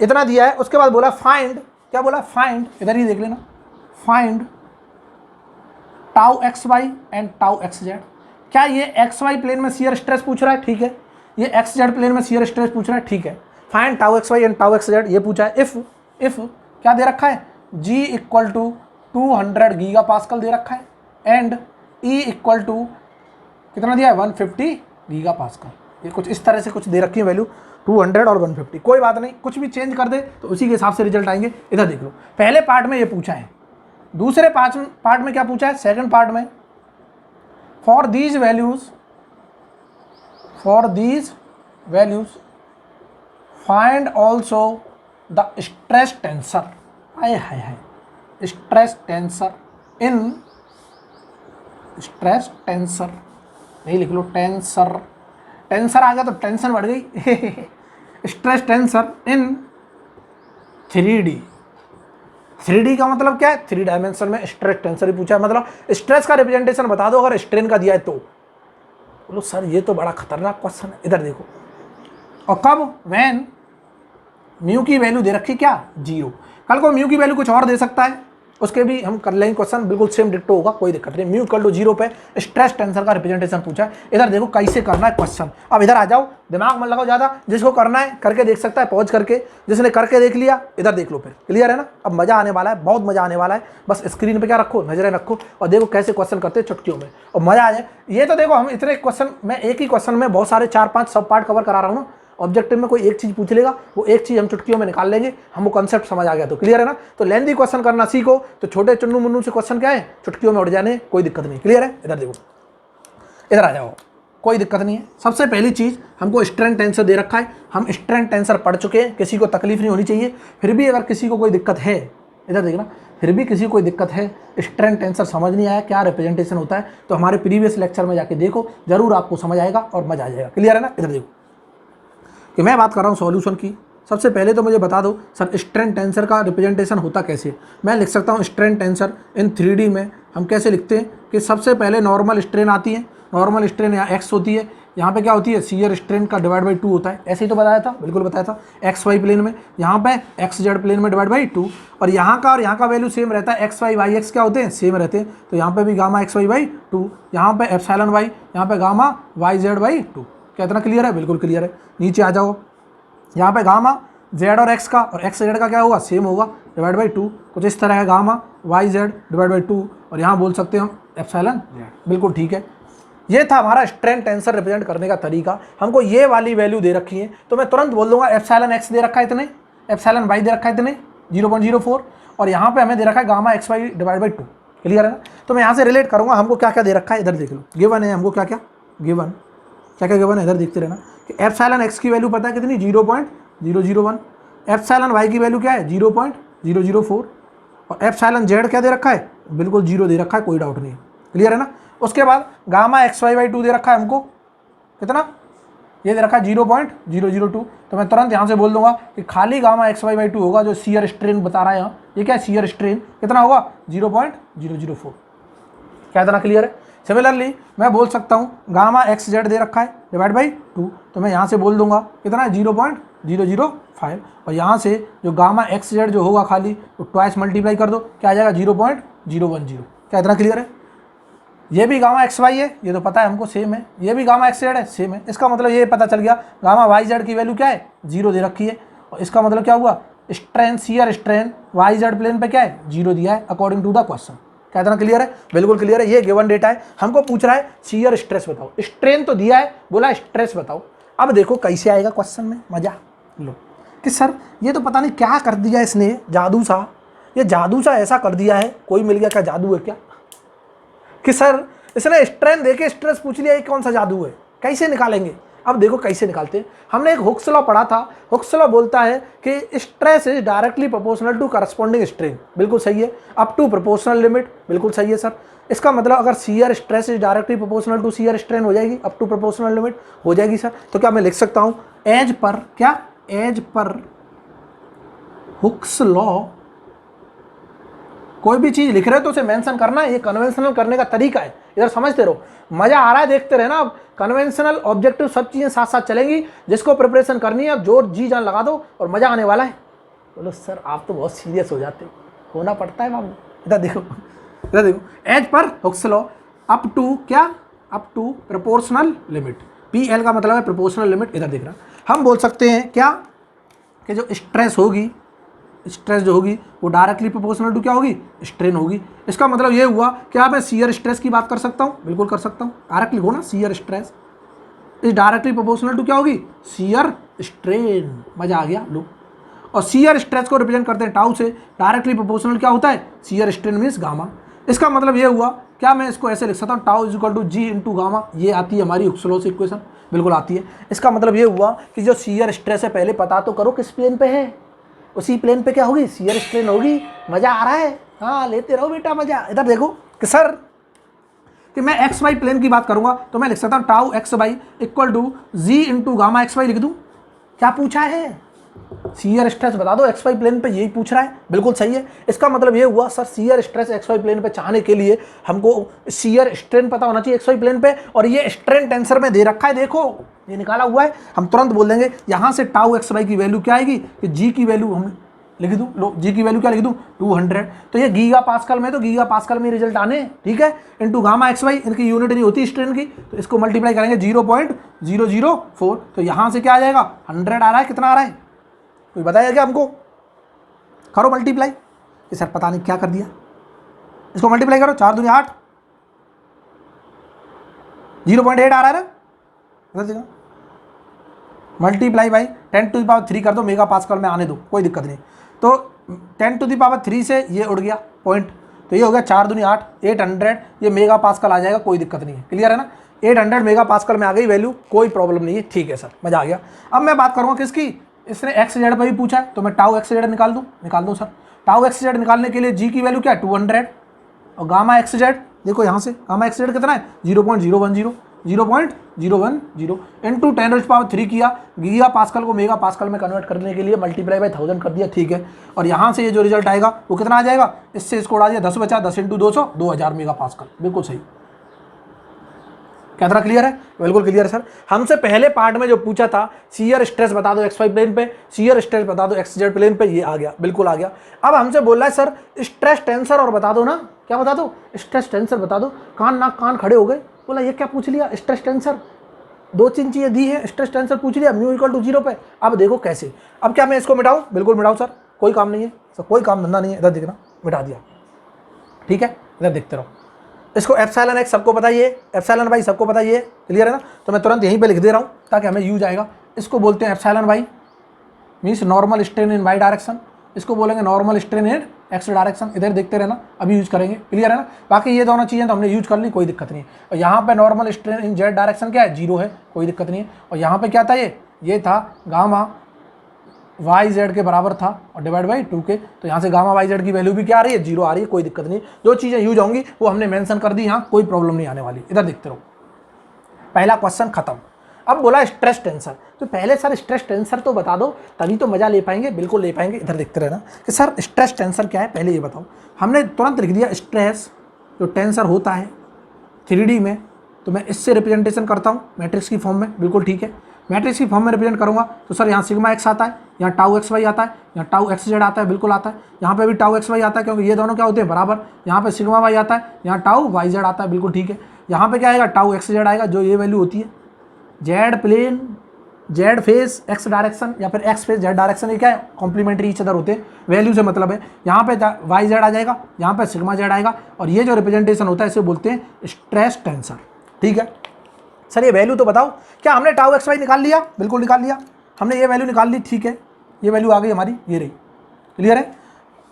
S1: इतना दिया है। उसके बाद बोला फाइंड, क्या बोला, फाइंड, इधर ही देख लेना, find tau x y and tau x z. क्या ये एक्स वाई प्लेन में शियर स्ट्रेस पूछ रहा है, ठीक है, ये एक्स जेड प्लेन में शियर स्ट्रेस पूछ रहा है, ठीक है। Find tau x y and tau x z ये पूछा है। इफ क्या दे रखा है, G equal to 200 giga pascal दे रखा है, एंड E इक्वल टू कितना दिया है, 150 गीगा पास्कल। ये कुछ इस तरह से कुछ दे रखी है वैल्यू, 200 और 150। कोई बात नहीं, कुछ भी चेंज कर दे तो उसी के हिसाब से रिजल्ट आएंगे। इधर देख लो, पहले पार्ट में ये पूछा है, दूसरे पार्ट में क्या पूछा है, सेकंड पार्ट में, for these values find also the stress tensor, hi hi hi, stress tensor नहीं लिख लो, टेंसर आ गया तो टेंशन बढ़ गई स्ट्रेस टेंसर इन 3D का मतलब क्या है, 3 डायमेंशन में स्ट्रेस टेंसर ही पूछा है, मतलब स्ट्रेस का रिप्रेजेंटेशन बता दो अगर स्ट्रेन का दिया है तो। बोलो सर ये तो बड़ा खतरनाक क्वेश्चन है। इधर देखो, और कब, व्हेन म्यू की वैल्यू दे रखी क्या, 0। कल को म्यू की वैल्यू कुछ और दे सकता है, उसके भी हम कर लेंगे क्वेश्चन, बिल्कुल सेम डिक्टो होगा, कोई दिक्कत नहीं। म्यू इक्वल टू 0 पे स्ट्रेस टेंसर का रिप्रेजेंटेशन पूछा है। इधर देखो कैसे करना है क्वेश्चन। अब इधर आ जाओ, दिमाग मत लगाओ ज़्यादा, जिसको करना है करके देख सकता है पॉज करके, जिसने करके देख लिया इधर देख लो फिर, क्लियर है ना। अब मज़ा आने वाला है, बहुत मज़ा आने वाला है। बस स्क्रीन पर क्या रखो, नजरें रखो और देखो कैसे क्वेश्चन करते हैं चुटकियों में, और मज़ा आ जाए। ये तो देखो हम इतने क्वेश्चन, मैं एक ही क्वेश्चन में बहुत सारे 4-5 सब पार्ट कवर करा रहा हूँ ना। ऑब्जेक्टिव में कोई एक चीज़ पूछ लेगा, वो एक चीज़ हम चुटकियों में निकाल लेंगे, हमको कॉन्सेप्ट समझ आ गया तो, क्लियर है ना। तो लेंदी क्वेश्चन करना सीखो, तो छोटे चुन्नू मुन्नू से क्वेश्चन क्या है, चुटकियों में उड़ जाने, कोई दिक्कत नहीं, क्लियर है। इधर देखो, इधर आ जाओ, कोई दिक्कत नहीं है। सबसे पहली चीज़ हमको स्ट्रेन टेंसर दे रखा है, हम स्ट्रेन टेंसर पढ़ चुके हैं, किसी को तकलीफ नहीं होनी चाहिए। फिर भी अगर किसी को कोई दिक्कत है, इधर देखना, फिर भी किसी को कोई दिक्कत है, स्ट्रेन टेंसर समझ नहीं आया क्या रिप्रेजेंटेशन होता है, तो हमारे प्रीवियस लेक्चर में जाके देखो, जरूर आपको समझ आएगा और मजा आ जाएगा, क्लियर है ना। इधर देखो कि मैं बात कर रहा हूँ सॉल्यूशन की। सबसे पहले तो मुझे बता दो सर स्ट्रेन टेंसर का रिप्रेजेंटेशन होता कैसे। मैं लिख सकता हूँ स्ट्रेन टेंसर इन 3D में हम कैसे लिखते हैं कि सबसे पहले नॉर्मल स्ट्रेन आती है, नॉर्मल स्ट्रेन यहाँ x होती है, यहाँ पे क्या होती है, शियर स्ट्रेन का डिवाइड बाई 2 होता है। ऐसे ही तो बताया था, बिल्कुल बताया था, एक्स वाई प्लेन में, यहाँ पे एक्स जेड प्लेन में डिवाइड बाई 2, और यहाँ का वैल्यू सेम रहता है, एक्स वाई वाई एक्स क्या होते हैं, सेम रहते हैं। तो यहाँ पे भी गामा एक्स वाई बाई 2, यहाँ पे एप्सिलॉन वाई, यहाँ पे गामा वाई जेड बाई 2। क्या इतना क्लियर है, बिल्कुल क्लियर है। नीचे आ जाओ, यहाँ पे गामा जेड और एक्स का और एक्स जेड का क्या होगा, सेम होगा, डिवाइड बाई 2, कुछ इस तरह है, gamma y z divide by 2, और यहाँ बोल सकते हैं हम एप्सिलॉन जेड, बिल्कुल ठीक है। ये था हमारा स्ट्रेन टेंसर रिप्रेजेंट करने का तरीका। हमको ये वाली वैल्यू दे रखी है तो मैं तुरंत बोल दूंगा एप्सिलॉन एक्स दे रखा है इतने, एप्सिलॉन वाई दे रखा है इतने 0.04, और यहाँ पे हमें दे रखा है gamma x y divide by 2, clear है ना। तो मैं यहाँ से रिलेट करूँगा हमको क्या क्या दे रखा है, इधर देख लो, गिवन है हमको क्या क्या गिवन, क्या क्या गिवन है, इधर देखते रहना कि एप्सिलॉन एक्स की वैल्यू पता है कितनी, 0.001, एप्सिलॉन वाई की वैल्यू क्या है, 0.004, और एप्सिलॉन जेड क्या दे रखा है, बिल्कुल 0 दे रखा है, कोई डाउट नहीं है, क्लियर है ना। उसके बाद गामा एक्स वाई बाई 2 दे रखा है हमको कितना, ये दे रखा है 0.002, तो मैं तुरंत यहाँ से बोल दूंगा कि खाली गामा एक्स वाई बाई 2 होगा, जो शियर स्ट्रेन बता रहा है यहाँ, ये क्या है, शियर स्ट्रेन कितना होगा, 0.004। क्या इतना क्लियर है। सिमिलरली मैं बोल सकता हूँ गामा एक्स जेड दे रखा है डिवाइड बाई 2, तो मैं यहाँ से बोल दूंगा कितना है, 0.005, और यहाँ से जो गामा एक्स जेड जो होगा खाली तो ट्वाइस मल्टीप्लाई कर दो, क्या आ जाएगा, 0.010। क्या इतना क्लियर है। ये भी गामा एक्स वाई है, ये तो पता है हमको, सेम है, ये भी गामा एक्स जेड है, सेम है। इसका मतलब ये पता चल गया गामा वाई जेड की वैल्यू क्या है, 0 दे रखी है, और इसका मतलब क्या हुआ, strain shear strain y z plane पे क्या है, 0 दिया है अकॉर्डिंग टू द क्वेश्चन। क्या इतना क्लियर है, बिल्कुल क्लियर है। ये गिवन डेटा है, हमको पूछ रहा है शियर स्ट्रेस बताओ, स्ट्रेन तो दिया है, बोला स्ट्रेस बताओ। अब देखो कैसे आएगा क्वेश्चन में, मजा लो कि सर ये तो पता नहीं क्या कर दिया इसने, जादू सा, ये जादू सा ऐसा कर दिया है, कोई मिल गया क्या, जादू है क्या, कि सर इसने स्ट्रेन देके स्ट्रेस पूछ लिया, ये कौन सा जादू है, कैसे निकालेंगे। अब देखो कैसे निकालते हैं। हमने एक हुक्स लॉ पढ़ा था। हुक्स लॉ बोलता है कि stress is directly proportional to corresponding strain, बिल्कुल सही है। अप टू प्रोपोर्शनल लिमिट, बिल्कुल सही है सर। इसका मतलब अगर shear stress is directly proportional to shear strain हो जाएगी, अप टू प्रोपोर्शनल लिमिट हो जाएगी सर। तो क्या मैं लिख सकता हूं एज पर, क्या एज पर हुक्स लॉ, कोई भी चीज लिख रहे हो तो उसे मेंशन करना है, ये कन्वेंशनल करने का तरीका है। इधर समझते रहो, मजा आ रहा है, देखते रहे ना। अब कन्वेंशनल ऑब्जेक्टिव सब चीजें साथ साथ चलेंगी, जिसको प्रिपरेशन करनी है अब जोर जी जान लगा दो और मजा आने वाला है। बोलो सर आप तो बहुत सीरियस हो जाते, होना पड़ता है बाबू। इधर देखो, इधर देखो, एज पर हुक्स लॉ अप टू क्या, up to proportional limit, PL का मतलब है प्रोपोर्शनल लिमिट। इधर देख रहा, हम बोल सकते हैं क्या कि जो स्ट्रेस होगी, स्ट्रेस जो होगी वो डायरेक्टली प्रोपोर्शनल टू क्या होगी, स्ट्रेन होगी। इसका मतलब ये हुआ कि आप मैं शियर स्ट्रेस की बात कर सकता हूँ, बिल्कुल कर सकता हूँ। डायरेक्टली हो ना, shear stress is directly proportional to क्या होगी, शियर स्ट्रेन। मजा आ गया लो। और शियर स्ट्रेस को रिप्रेजेंट करते हैं टाउ से, डायरेक्टली प्रोपोर्शनल क्या होता है, शियर स्ट्रेन मीन्स गामा। इसका मतलब ये हुआ, क्या मैं इसको ऐसे लिख सकता हूँ, tau is equal to G into gamma. ये आती है हमारी हुक्स लॉ से इक्वेशन, बिल्कुल आती है। इसका मतलब ये हुआ कि जो शियर स्ट्रेस है, पहले पता तो करो किस प्लेन पे है, उसी प्लेन पे क्या होगी, शियर स्ट्रेन होगी। मजा आ रहा है, हाँ लेते रहो बेटा मजा। इधर देखो कि सर कि मैं एक्स वाई प्लेन की बात करूंगा तो मैं लिख सकता हूँ tau x y equal to G into gamma x y लिख दूँ। क्या पूछा है, शियर स्ट्रेस बता दो एक्स वाई प्लेन पे, यही पूछ रहा है, बिल्कुल सही है। इसका मतलब ये हुआ sir shear stress x y plane पे चाहने के लिए हमको शियर स्ट्रेन पता होना चाहिए एक्स वाई प्लेन पे, और ये स्ट्रेन टेंसर में दे रखा है, देखो ये निकाला हुआ है। हम तुरंत बोल देंगे यहाँ से टाउ एक्स वाई की वैल्यू क्या आएगी कि जी की वैल्यू हम लिख दूँ, लो जी की वैल्यू क्या लिख दूँ 200। तो ये गीगा पास्कल में, तो गीगा पास्कल में रिजल्ट आने, ठीक है। इंटू गामा एक्स वाई, इनकी यूनिट नहीं होती स्ट्रेन की, तो इसको मल्टीप्लाई करेंगे 0.004। तो यहाँ से क्या आ जाएगा 100 आ रहा है, कितना आ रहा है कोई बताएगा क्या हमको, करो मल्टीप्लाई। कि सर पता नहीं क्या कर दिया, इसको मल्टीप्लाई करो, 4 दूनी 8, 0.8 आ रहा है ना, मल्टीप्लाई बाई 10⁻³ कर दो, मेगा पास्कल में आने दो, कोई दिक्कत नहीं। तो 10⁻³ से ये उड़ गया पॉइंट, तो ये हो गया 4 दूनी 8, 800, ये मेगा पास्कल आ जाएगा, कोई दिक्कत नहीं है, क्लियर है ना। 800 मेगा पास्कल में आ गई वैल्यू, कोई प्रॉब्लम नहीं है, ठीक है सर मजा आ गया। अब मैं बात करूँगा किसकी, इसने एक्स जेड पर भी पूछा है, तो मैं टाउ एक्स जेड निकाल दूँ सर। टाउ एक्स जेड निकालने के लिए जी की वैल्यू क्या है 200, और गामा एक्स जेड देखो यहाँ से, गामा एक्स जेड कितना है 0.010, 0.010 इंटू 10⁻³ किया, गीगा पास्कल को मेगा पास्कल में कन्वर्ट करने के लिए मल्टीप्लाई बाई 1000 कर दिया, ठीक है। और यहाँ से ये जो रिजल्ट आएगा वो कितना आ जाएगा, इससे इसको उड़ा दिया, 10 बचा, 10 इंटू 200, 2000 मेगा पास्कल, बिल्कुल सही। क्या तरह क्लियर है, बिल्कुल क्लियर है सर। हमसे पहले पार्ट में जो पूछा था शियर स्ट्रेस बता दो एक्स वाई प्लेन पे, शियर स्ट्रेस बता दो एक्स जेड प्लेन पे, ये आ गया, बिल्कुल आ गया। अब हमसे बोल रहा है सर स्ट्रेस टेंसर और बता दो ना, क्या बता दो, स्ट्रेस टेंसर बता दो। कान नाक कान खड़े हो गए, बोला ये क्या पूछ लिया, स्ट्रेस टेंसर 2-3 चीजें दी है, स्ट्रेस टेंसर पूछ लिया म्यू इक्वल टू 0 पे। अब देखो कैसे, अब क्या मैं इसको मिटाऊं, बिल्कुल मिटाऊं सर, कोई काम नहीं है सर, कोई काम धंधा नहीं है। इधर देखना, मिटा दिया, ठीक है, इधर देखते रहो। इसको एप्सिलॉन एक्स सबको पता ही है, एप्सिलॉन वाई सबको पता ही है, क्लियर है ना। तो मैं तुरंत यहीं पे लिख दे रहा हूँ ताकि हमें यूज आएगा। इसको बोलते हैं epsilon y means normal strain in y direction, इसको बोलेंगे normal strain in x direction. इधर देखते रहना, अभी यूज करेंगे, क्लियर है ना। बाकी ये दोनों चीज़ें तो हमने यूज कर ली, कोई दिक्कत नहीं है। और यहाँ पे नॉर्मल स्ट्रेन इन जेड डायरेक्शन क्या है 0 है, कोई दिक्कत नहीं है। और यहाँ पे क्या था, ये था गामा वाई जेड के बराबर था और डिवाइड बाई 2 के, तो यहाँ से गामा वाई जेड की वैल्यू भी क्या आ रही है 0 आ रही है, कोई दिक्कत नहीं। जो चीज़ें यूज होंगी वो हमने मेंशन कर दी, यहाँ कोई प्रॉब्लम नहीं आने वाली। इधर देखते रहो, पहला क्वेश्चन खत्म। अब बोला स्ट्रेस टेंसर, तो पहले सर स्ट्रेस टेंसर तो बता दो, तभी तो मजा ले पाएंगे, बिल्कुल ले पाएंगे। इधर देखते रहना कि सर स्ट्रेस टेंसर क्या है, पहले ये बताओ। हमने तुरंत लिख दिया स्ट्रेस जो टेंसर होता है 3D में, तो मैं इससे रिप्रेजेंटेशन करता हूँ मैट्रिक्स की फॉर्म में, बिल्कुल ठीक है। मैट्रिक्स की फॉर्म में रिप्रेजेंट करूँगा तो सर यहाँ सिग्मा एक्स आता है, यहाँ टाउ एक्स वाई आता है, यहाँ टाउ एक्स जेड आता है, बिल्कुल आता है। यहाँ पे भी टाउ एक्स वाई आता है क्योंकि ये दोनों क्या होते हैं बराबर। यहाँ पे सिग्मा वाई आता है, यहाँ टाउ वाई जेड आता है, बिल्कुल ठीक है। यहाँ पे क्या आएगा टाउ एक्स जेड आएगा, जो ये वैल्यू होती है z plane z face x direction या फिर एक्स फेस जेड डायरेक्शन, ये क्या है कॉम्प्लीमेंट्री ईच अदर होते हैं, वैल्यू से मतलब है। यहाँ पे वाई जेड आ जाएगा, यहाँ पे सिग्मा जेड आएगा, और ये जो रिप्रेजेंटेशन होता है इसे बोलते हैं स्ट्रेस टेंसर, ठीक है। सर ये वैल्यू तो बताओ, क्या हमने टाउ एक्स वाई निकाल लिया, बिल्कुल निकाल लिया हमने, ये वैल्यू निकाल ली, ठीक है। ये वैल्यू आ गई हमारी, ये रही, क्लियर है।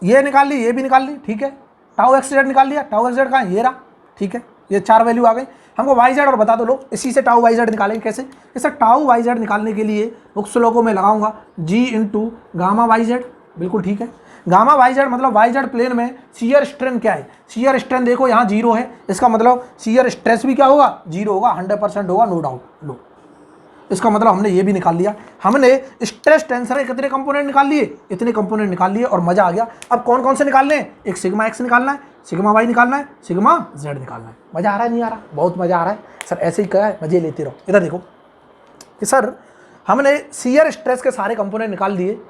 S1: ये निकाल ली, ये भी निकाल ली, ठीक है। टाउ एक्स जेड निकाल लिया, टाउ एक्स जेड कहाँ है, ये रहा, ठीक है। ये 4 वैल्यू आ गई। हमको वाई जेड और बता दो लोग, इसी से टाउ वाई जेड निकालेंगे कैसे। इसे टाउ वाई जेड निकालने के लिए बुक्स लोगों को मैं लगाऊंगा जी इंटू गामा वाई जेड, बिल्कुल ठीक है। गामा वाई जेड मतलब वाई जेड प्लेन में शियर स्ट्रेन क्या है, शियर स्ट्रेन देखो यहाँ 0 है, इसका मतलब शियर स्ट्रेस भी क्या होगा 0 होगा, 100% होगा, नो डाउट। लो इसका मतलब हमने ये भी निकाल लिया, हमने स्ट्रेस टेंसर के कितने कंपोनेंट निकाल लिए, इतने कंपोनेंट निकाल लिए और मजा आ गया। अब कौन कौन से निकालने हैं, एक सिग्मा एक्स निकालना है, सिग्मा वाई निकालना है, सिग्मा जेड निकालना है। मजा आ रहा है नहीं आ रहा, बहुत मजा आ रहा है सर, ऐसे ही क्या है मजे लेते रहो। इधर देखो कि सर हमने शियर स्ट्रेस के सारे कंपोनेंट निकाल दिए,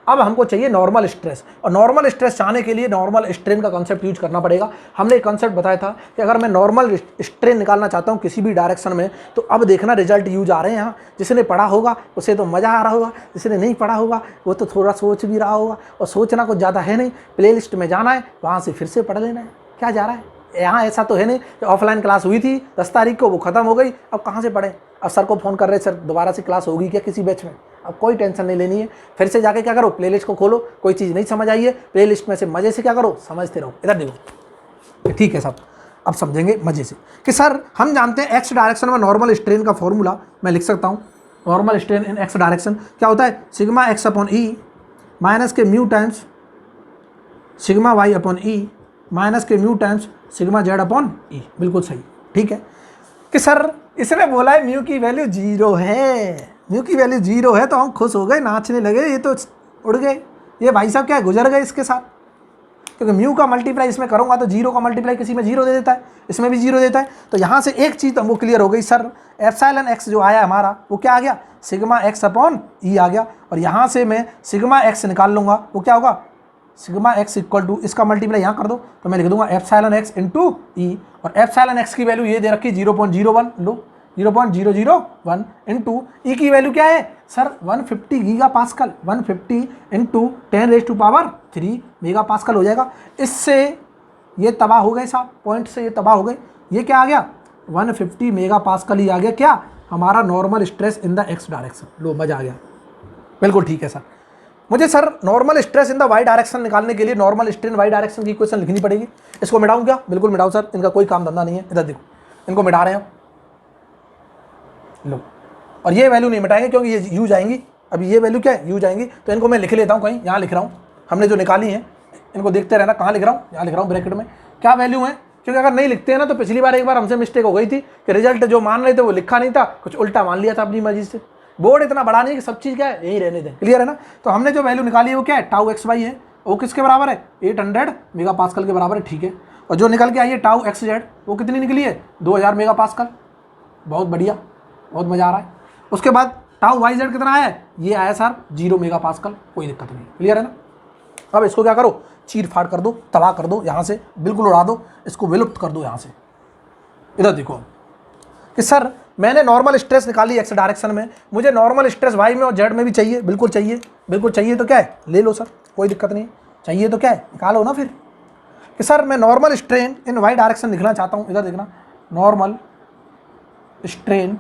S1: अब हमको चाहिए नॉर्मल स्ट्रेस, और नॉर्मल स्ट्रेस चाहने के लिए नॉर्मल स्ट्रेन का कंसेप्ट यूज करना पड़ेगा। हमने एक कंसेप्ट बताया था कि अगर मैं नॉर्मल स्ट्रेन निकालना चाहता हूँ किसी भी डायरेक्शन में, तो अब देखना रिजल्ट यूज आ रहे हैं यहाँ। जिसने पढ़ा होगा उसे तो मज़ा आ रहा होगा, जिसने नहीं पढ़ा होगा वो तो थोड़ा सोच भी रहा होगा, और सोचना कुछ ज़्यादा है नहीं, प्ले लिस्ट में जाना है, वहाँ से फिर से पढ़ लेना है, क्या जा रहा है। यहाँ ऐसा तो है नहीं कि ऑफलाइन क्लास हुई थी 10 तारीख को, वो ख़त्म हो गई, अब कहाँ से पढ़ें। अब सर को फ़ोन कर रहे, सर दोबारा से क्लास होगी क्या किसी बैच में, अब कोई टेंशन नहीं लेनी है, फिर से जाके क्या करो प्लेलिस्ट को खोलो, कोई चीज़ नहीं समझ आई है प्लेलिस्ट में से मज़े से क्या करो समझते रहो। इधर देखो ठीक है साहब, अब समझेंगे मज़े से कि सर हम जानते हैं एक्स डायरेक्शन में नॉर्मल स्ट्रेन का फॉर्मूला मैं लिख सकता हूँ। Normal strain in x direction क्या होता है, sigma x upon E minus के mu times sigma y upon E minus के mu times sigma z upon E, बिल्कुल सही ठीक है। कि सर इसने बोला है म्यू की वैल्यू 0 है, म्यू की वैल्यू 0 है, तो हम खुश हो गए, नाचने लगे, ये तो उड़ गए, ये भाई साहब क्या गुजर गए इसके साथ, क्योंकि म्यू का मल्टीप्लाई इसमें करूँगा तो 0 का मल्टीप्लाई किसी में 0 दे देता है, इसमें भी 0 देता है। तो यहाँ से एक चीज़ तो हमको क्लियर हो गई सर, एप्सिलॉन एक्स जो आया हमारा वो क्या आ गया, सिग्मा एक्स अपॉन ई आ गया, और यहाँ से मैं सिग्मा एक्स निकाल लूँगा, वो क्या होगा सिग्मा एक्स इक्वल टू, इसका मल्टीप्लाई यहाँ कर दो तो मैं लिख दूंगा एप्सिलॉन एक्स इंटू ई, और एप्सिलॉन एक्स की वैल्यू ये दे रखी 0.01, लो 0.001 इंटू ई की वैल्यू क्या है sir 150 giga pascal, 150 into 10⁻³ mega pascal हो जाएगा। इससे ये तबाह हो गए साहब, पॉइंट से ये तबाह हो गए, ये क्या आ गया 150 मेगा पास्कल ही आ गया, क्या हमारा normal stress in the x direction. लो मजा आ गया, बिल्कुल ठीक है सर। मुझे sir normal stress in the y direction निकालने के लिए नॉर्मल स्ट्रेन वाई डायरेक्शन की इक्वेशन लिखनी पड़ेगी। इसको मिटाऊं क्या, बिल्कुल मिटाऊं सर, इनका कोई काम धंधा नहीं है। इधर देखो इनको मिटा रहे हैं लो, और ये वैल्यू नहीं मिटाएंगे क्योंकि ये यू जाएंगी, अभी ये वैल्यू क्या है यू जाएंगी, तो इनको मैं लिख लेता हूँ कहीं, यहाँ लिख रहा हूँ, हमने जो निकाली है इनको देखते रहना, कहाँ लिख रहा हूँ, यहाँ लिख रहा हूँ ब्रैकेट में क्या वैल्यू है, क्योंकि अगर नहीं लिखते हैं ना तो पिछली बार एक बार हमसे मिस्टेक हो गई थी कि रिजल्ट जो मान रहे थे वो लिखा नहीं था, कुछ उल्टा मान लिया था अपनी मर्जी से। बोर्ड इतना बड़ा नहीं कि सब चीज़ क्या है यही रहने दें, क्लियर है ना। तो हमने जो वैल्यू निकाली है वो क्या है टाउ एक्स वाई है, वो किसके बराबर है 800 मेगा पास्कल के बराबर है, ठीक है। और जो निकल के आई है टाउ एक्स जेड वो कितनी निकली है 2000 मेगा पास्कल, बहुत बढ़िया, बहुत मज़ा आ रहा है। उसके बाद टाउ वाई जेड कितना आया है, ये आया सर 0 मेगा पास्कल, कोई दिक्कत नहीं, क्लियर है ना। अब इसको क्या करो चीर फाड़ कर दो, तबाह कर दो, यहाँ से बिल्कुल उड़ा दो, इसको विलुप्त कर दो यहाँ से। इधर देखो कि सर मैंने नॉर्मल स्ट्रेस निकाली एक्स डायरेक्शन में, मुझे नॉर्मल स्ट्रेस वाई में और जेड में भी चाहिए, बिल्कुल चाहिए, बिल्कुल चाहिए, तो क्या है ले लो सर, कोई दिक्कत नहीं, चाहिए तो क्या है निकालो ना फिर। कि सर मैं normal strain in y direction लिखना चाहता हूँ, इधर देखना normal strain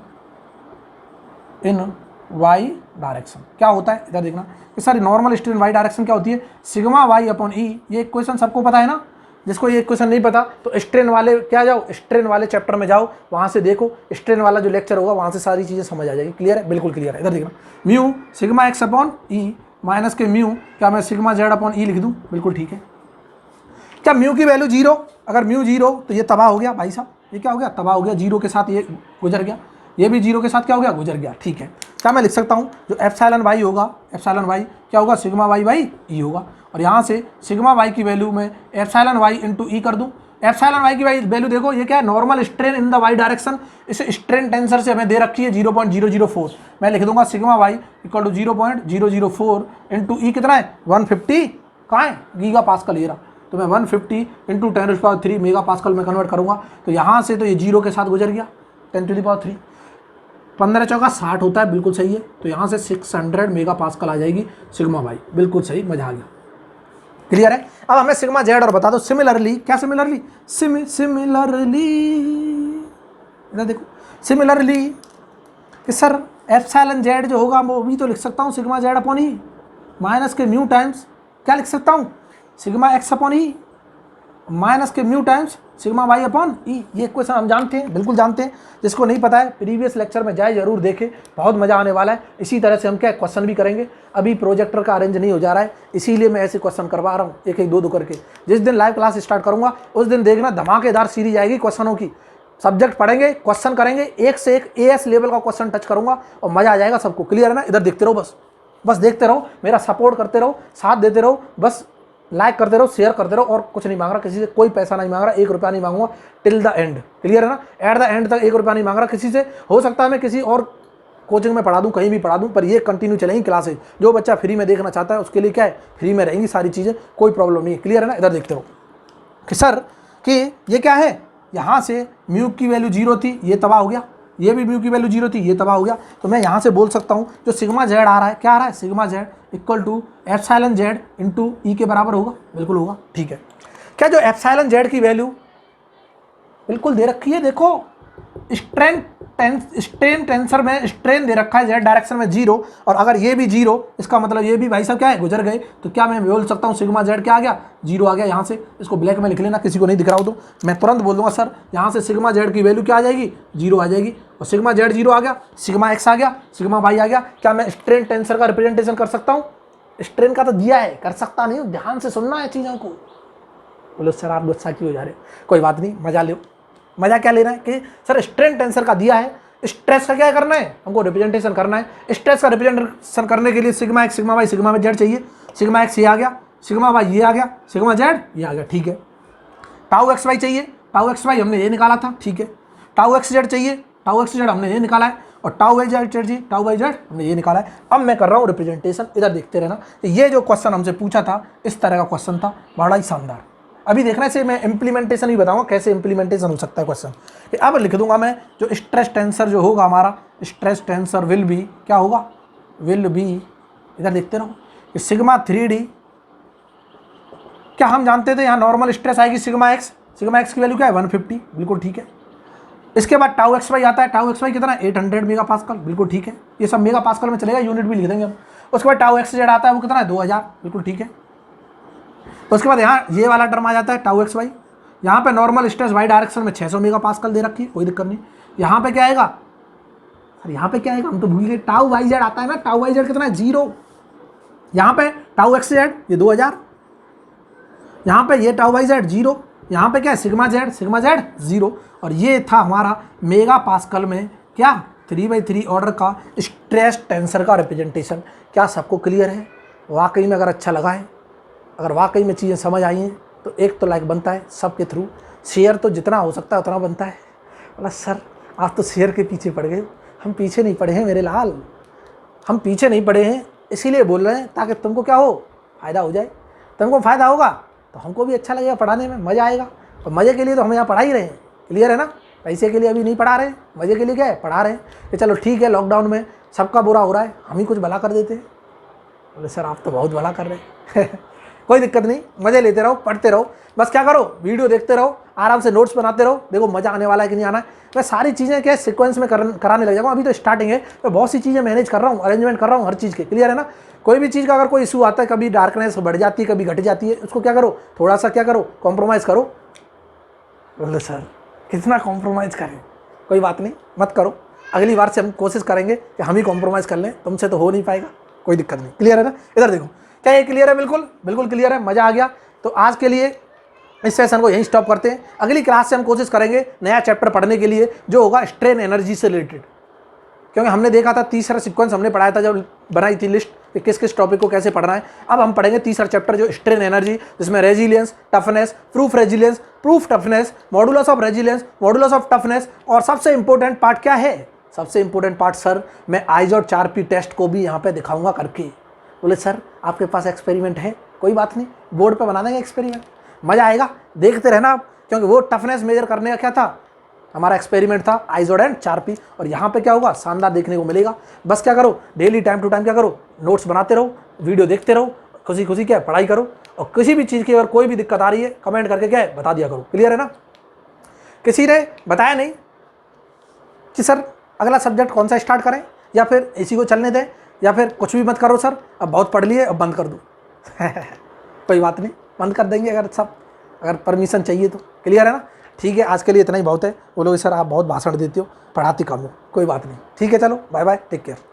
S1: in y direction क्या होता है, इधर देखना कि sir normal strain y direction क्या होती है, सिग्मा वाई अपॉन ई, ये इक्वेशन सबको पता है ना। जिसको ये इक्वेशन नहीं पता तो स्ट्रेन वाले क्या जाओ, स्ट्रेन वाले चैप्टर में जाओ, वहाँ से देखो स्ट्रेन वाला जो लेक्चर होगा वहाँ से सारी चीज़ें समझ आ जाएगी, क्लियर है, बिल्कुल क्लियर है। इधर देखना mu sigma x upon E minus के म्यू क्या मैं सिग्मा जेड अपॉन ई लिख दूँ, बिल्कुल ठीक है। क्या म्यू की वैल्यू 0, अगर म्यू 0 तो ये तबाह हो गया भाई साहब, ये क्या हो गया तबाह हो गया, 0 के साथ ये गुजर गया, ये भी 0 के साथ क्या हो गया गुजर गया, ठीक है। क्या मैं लिख सकता हूँ जो एप्सिलॉन वाई होगा, एप्सिलॉन वाई क्या होगा सिग्मा वाई बाई ई होगा, और यहाँ से सिग्मा वाई की वैल्यू में एप्सिलॉन वाई इंटू ई कर दूँ। एप्सिलॉन वाई की वैल्यू देखो ये क्या है normal strain in the y direction, इस स्ट्रेन टेंसर से हमें दे रखी है 0.004, मैं लिख दूंगा sigma y equal to 0.004 into E कितना है 150 कहाँ है गीगा पास्कल, ये रहा, तो मैं 150 इंटू 10⁻³ मेगा पास्कल में कन्वर्ट करूँगा, तो यहाँ से तो ये 0 के साथ गुजर गया 10⁻³, 15 चौका 60 होता है, बिल्कुल सही है, तो यहाँ से 600 मेगा पास्कल आ जाएगी सिग्मा वाई, बिल्कुल सही, मजा आ गया, क्लियर है। अब हमें सिग्मा जेड और बता दो सिमिलरली, क्या सिमिलरली सिमिलरली इधर देखो सिमिलरली कि सर एप्सिलॉन जेड जो होगा वो भी तो लिख सकता हूँ sigma z upon E minus के म्यू टाइम्स क्या लिख सकता हूँ sigma x upon E, minus के mu times sigma y upon E. ये क्वेश्चन हम जानते हैं, बिल्कुल जानते हैं। जिसको नहीं पता है प्रीवियस लेक्चर में जाए जरूर देखे, बहुत मजा आने वाला है। इसी तरह से हम क्या क्वेश्चन भी करेंगे। अभी प्रोजेक्टर का अरेंज नहीं हो जा रहा है, इसीलिए मैं ऐसे क्वेश्चन करवा रहा हूँ एक एक दो दो करके। जिस दिन लाइव क्लास स्टार्ट करूंगा उस दिन देखना धमाकेदार सीरीज आएगी क्वेश्चनों की। सब्जेक्ट पढ़ेंगे, क्वेश्चन करेंगे, एक से एक एएस लेवल का क्वेश्चन टच करूंगा और मजा आ जाएगा सबको। क्लियर है ना? इधर देखते रहो, बस देखते रहो, मेरा सपोर्ट करते रहो, साथ देते रहो, बस लाइक करते रहो, शेयर करते रहो। और कुछ नहीं मांग रहा किसी से, कोई पैसा नहीं मांग रहा, 1 रुपया नहीं मांगूंगा टिल द एंड। क्लियर है ना? एट द एंड तक 1 रुपया नहीं मांग रहा किसी से। हो सकता है मैं किसी और कोचिंग में पढ़ा दूँ, कहीं भी पढ़ा दूँ, पर ये कंटिन्यू चलेंगी क्लासेज। जो बच्चा फ्री में देखना चाहता है उसके लिए क्या है, फ्री में रहेंगी सारी चीज़ें, कोई प्रॉब्लम नहीं है। क्लियर है ना? इधर देखते रहो कि सर कि ये क्या है, यहाँ से म्यू की वैल्यू 0 थी, ये तबाह हो गया। ये भी म्यू की वैल्यू 0 थी, ये तबाह हो गया। तो मैं यहाँ से बोल सकता हूँ जो सिग्मा जेड आ रहा है, क्या आ रहा है, sigma z equal to epsilon z into E के बराबर होगा। बिल्कुल होगा, ठीक है। क्या जो एप्सिलॉन जेड की वैल्यू बिल्कुल दे रखी है, देखो स्ट्रेन टेंसर में स्ट्रेन दे रखा है जेड डायरेक्शन में 0, और अगर ये भी 0, इसका मतलब ये भी भाई साहब क्या है, गुजर गए। तो क्या मैं बोल सकता हूँ सिग्मा जेड क्या आ गया, 0 आ गया। यहाँ से इसको ब्लैक में लिख लेना, किसी को नहीं दिख रहा हो तो मैं तुरंत बोल दूंगा सर यहाँ से सिग्मा जेड की वैल्यू क्या आ जाएगी, 0 आ जाएगी। और सिग्मा जेड 0 आ गया, सिग्मा एक्स आ गया, सिग्मा वाई आ गया। क्या मैं स्ट्रेन टेंसर का रिप्रेजेंटेशन कर सकता हूँ? स्ट्रेन का तो दिया है, कर सकता नहीं हूँ, ध्यान से सुनना है चीज़ों को। बोलो सर आप गुस्सा क्यों हो जा रहे हो? कोई बात नहीं, मजा लो। मजा क्या लेना है कि सर स्ट्रेन टेंसर का दिया है, स्ट्रेस का क्या करना है, हमको रिप्रेजेंटेशन करना है। स्ट्रेस का रिप्रेजेंटेशन करने के लिए sigma x sigma y sigma z चाहिए। सिग्मा एक्स ये आ गया, सिग्मा वाई ये आ गया, सिग्मा जेड ये आ गया, ठीक है। टाउ एक्स वाई चाहिए, टाउ एक्स वाई हमने ये निकाला था, ठीक है। टाउ एक्स जेड चाहिए, टाउ एक्स जेड हमने ये निकाला है। और टाउ वाई जेड चाहिए, टाउ वाई जेड हमने ये निकाला है। अब मैं कर रहा हूँ रिप्रेजेंटेशन, इधर देखते रहना। तो ये जो क्वेश्चन हमसे पूछा था इस तरह का क्वेश्चन था, बड़ा ही शानदार। अभी देखने से मैं इम्प्लीमेंटेशन ही बताऊंगा कैसे इम्प्लीमेंटेशन हो सकता है क्वेश्चन। अब लिख दूंगा मैं जो स्ट्रेस टेंसर जो होगा हमारा, स्ट्रेस टेंसर विल बी क्या होगा, विल बी, इधर देखते रहो कि सिग्मा 3D। क्या हम जानते थे यहाँ नॉर्मल स्ट्रेस आएगी सिग्मा एक्स की वैल्यू क्या है 150, बिल्कुल ठीक है। इसके बाद टाउ एक्स वाई आता है, टाउ एक्स वाई कितना 800 मेगा पास्कल, बिल्कुल ठीक है। ये सब मेगा पास्कल में चलेगा, यूनिट भी लिख देंगे हम। उसके बाद टाउ एक्स जेड आता है, वो कितना है 2000, बिल्कुल ठीक है। तो उसके बाद यहाँ ये वाला टर्म आ जाता है टाउ एक्स वाई। यहाँ पे नॉर्मल स्ट्रेस वाई डायरेक्शन में 600 मेगा पास्कल दे रखी है, कोई दिक्कत नहीं। यहाँ पे क्या आएगा, अरे यहाँ पे क्या आएगा, हम तो भूल गए। टाउ वाई जेड आता है ना, टाउ वाई जेड कितना है 0। यहाँ पे टाउ एक्स जेड ये 2000, यहाँ पे ये टाउ वाई जेड 0, यहाँ पे क्या है सिग्मा जेड 0। और ये था हमारा मेगा पास्कल में क्या 3/3 ऑर्डर का स्ट्रेस टेंसर का रिप्रेजेंटेशन। क्या सबको क्लियर है? वाकई में अगर अच्छा लगा है, अगर वाकई में चीज़ें समझ आई हैं तो एक तो लाइक बनता है सबके थ्रू, शेयर तो जितना हो सकता है उतना बनता है। बोला सर आप तो शेयर के पीछे पड़ गए। हम पीछे नहीं पड़े हैं मेरे लाल, हम पीछे नहीं पड़े हैं, इसीलिए बोल रहे हैं ताकि तुमको क्या हो, फ़ायदा हो जाए। तुमको फ़ायदा होगा तो हमको भी अच्छा लगेगा, पढ़ाने में मज़ा आएगा। और मज़े के लिए तो हम यहाँ पढ़ा ही रहे हैं, क्लियर है ना? पैसे के लिए अभी नहीं पढ़ा रहे हैं, मज़े के लिए क्या है पढ़ा रहे हैं कि चलो ठीक है लॉकडाउन में सबका बुरा हो रहा है, हम ही कुछ भला कर देते हैं। बोले सर आप तो बहुत भला कर रहे हैं कोई दिक्कत नहीं, मज़े लेते रहो, पढ़ते रहो, बस क्या करो वीडियो देखते रहो, आराम से नोट्स बनाते रहो। देखो मज़ा आने वाला है कि नहीं आना है। मैं सारी चीज़ें क्या सीक्वेंस में कराने लग जाऊँगा। अभी तो स्टार्टिंग है, मैं बहुत सी चीज़ें मैनेज कर रहा हूँ, अरेंजमेंट कर रहा हूँ हर चीज़ के, क्लियर है ना? कोई भी चीज़ का अगर कोई इशू आता है, कभी डार्कनेस बढ़ जाती है, कभी घट जाती है, उसको क्या करो, थोड़ा सा क्या करो, कॉम्प्रोमाइज़ करो। बोलो सर कितना कॉम्प्रोमाइज़ करें? कोई बात नहीं, मत करो। अगली बार से हम कोशिश करेंगे कि हम ही कॉम्प्रोमाइज़ कर लें, तुमसे तो हो नहीं पाएगा, कोई दिक्कत नहीं, क्लियर है ना? इधर देखो क्या ये क्लियर है? बिल्कुल बिल्कुल क्लियर है, मज़ा आ गया। तो आज के लिए इस सेशन को यहीं स्टॉप करते हैं। अगली क्लास से हम कोशिश करेंगे नया चैप्टर पढ़ने के लिए जो होगा स्ट्रेन एनर्जी से रिलेटेड, क्योंकि हमने देखा था तीसरा सीक्वेंस हमने पढ़ाया था जब बनाई थी लिस्ट कि किस किस टॉपिक को कैसे पढ़ना है। अब हम पढ़ेंगे तीसरा चैप्टर जो स्ट्रेन एनर्जी, जिसमें resilience, toughness, proof toughness, modulus of resilience, modulus of toughness, और सबसे इंपॉर्टेंट पार्ट क्या है, सबसे इंपॉर्टेंट पार्ट सर मैं आइजोड 4P टेस्ट को भी यहाँ पे दिखाऊंगा करके। बोले सर आपके पास एक्सपेरिमेंट है? कोई बात नहीं, बोर्ड पे बना देंगे एक्सपेरिमेंट, मज़ा आएगा, देखते रहना आप। क्योंकि वो टफनेस मेजर करने का क्या था, हमारा एक्सपेरिमेंट था आइजोड एंड 4P, और यहाँ पे क्या होगा शानदार देखने को मिलेगा। बस क्या करो, डेली टाइम टू टाइम क्या करो, नोट्स बनाते रहो, वीडियो देखते रहो, खुशी खुशी क्या पढ़ाई करो, और किसी भी चीज़ की अगर कोई भी दिक्कत आ रही है कमेंट करके क्या है बता दिया करो, क्लियर है ना? किसी ने बताया नहीं कि सर अगला सब्जेक्ट कौन सा स्टार्ट करें, या फिर इसी को चलने दें, या फिर कुछ भी मत करो सर अब बहुत पढ़ लिए अब बंद कर दो कोई बात नहीं, बंद कर देंगे अगर सब अगर परमिशन चाहिए तो। क्लियर है ना? ठीक है, आज के लिए इतना ही बहुत है। बोलोगे सर आप बहुत भाषण देते हो, पढ़ाते कम हो, कोई बात नहीं। ठीक है, चलो बाय बाय, टेक केयर।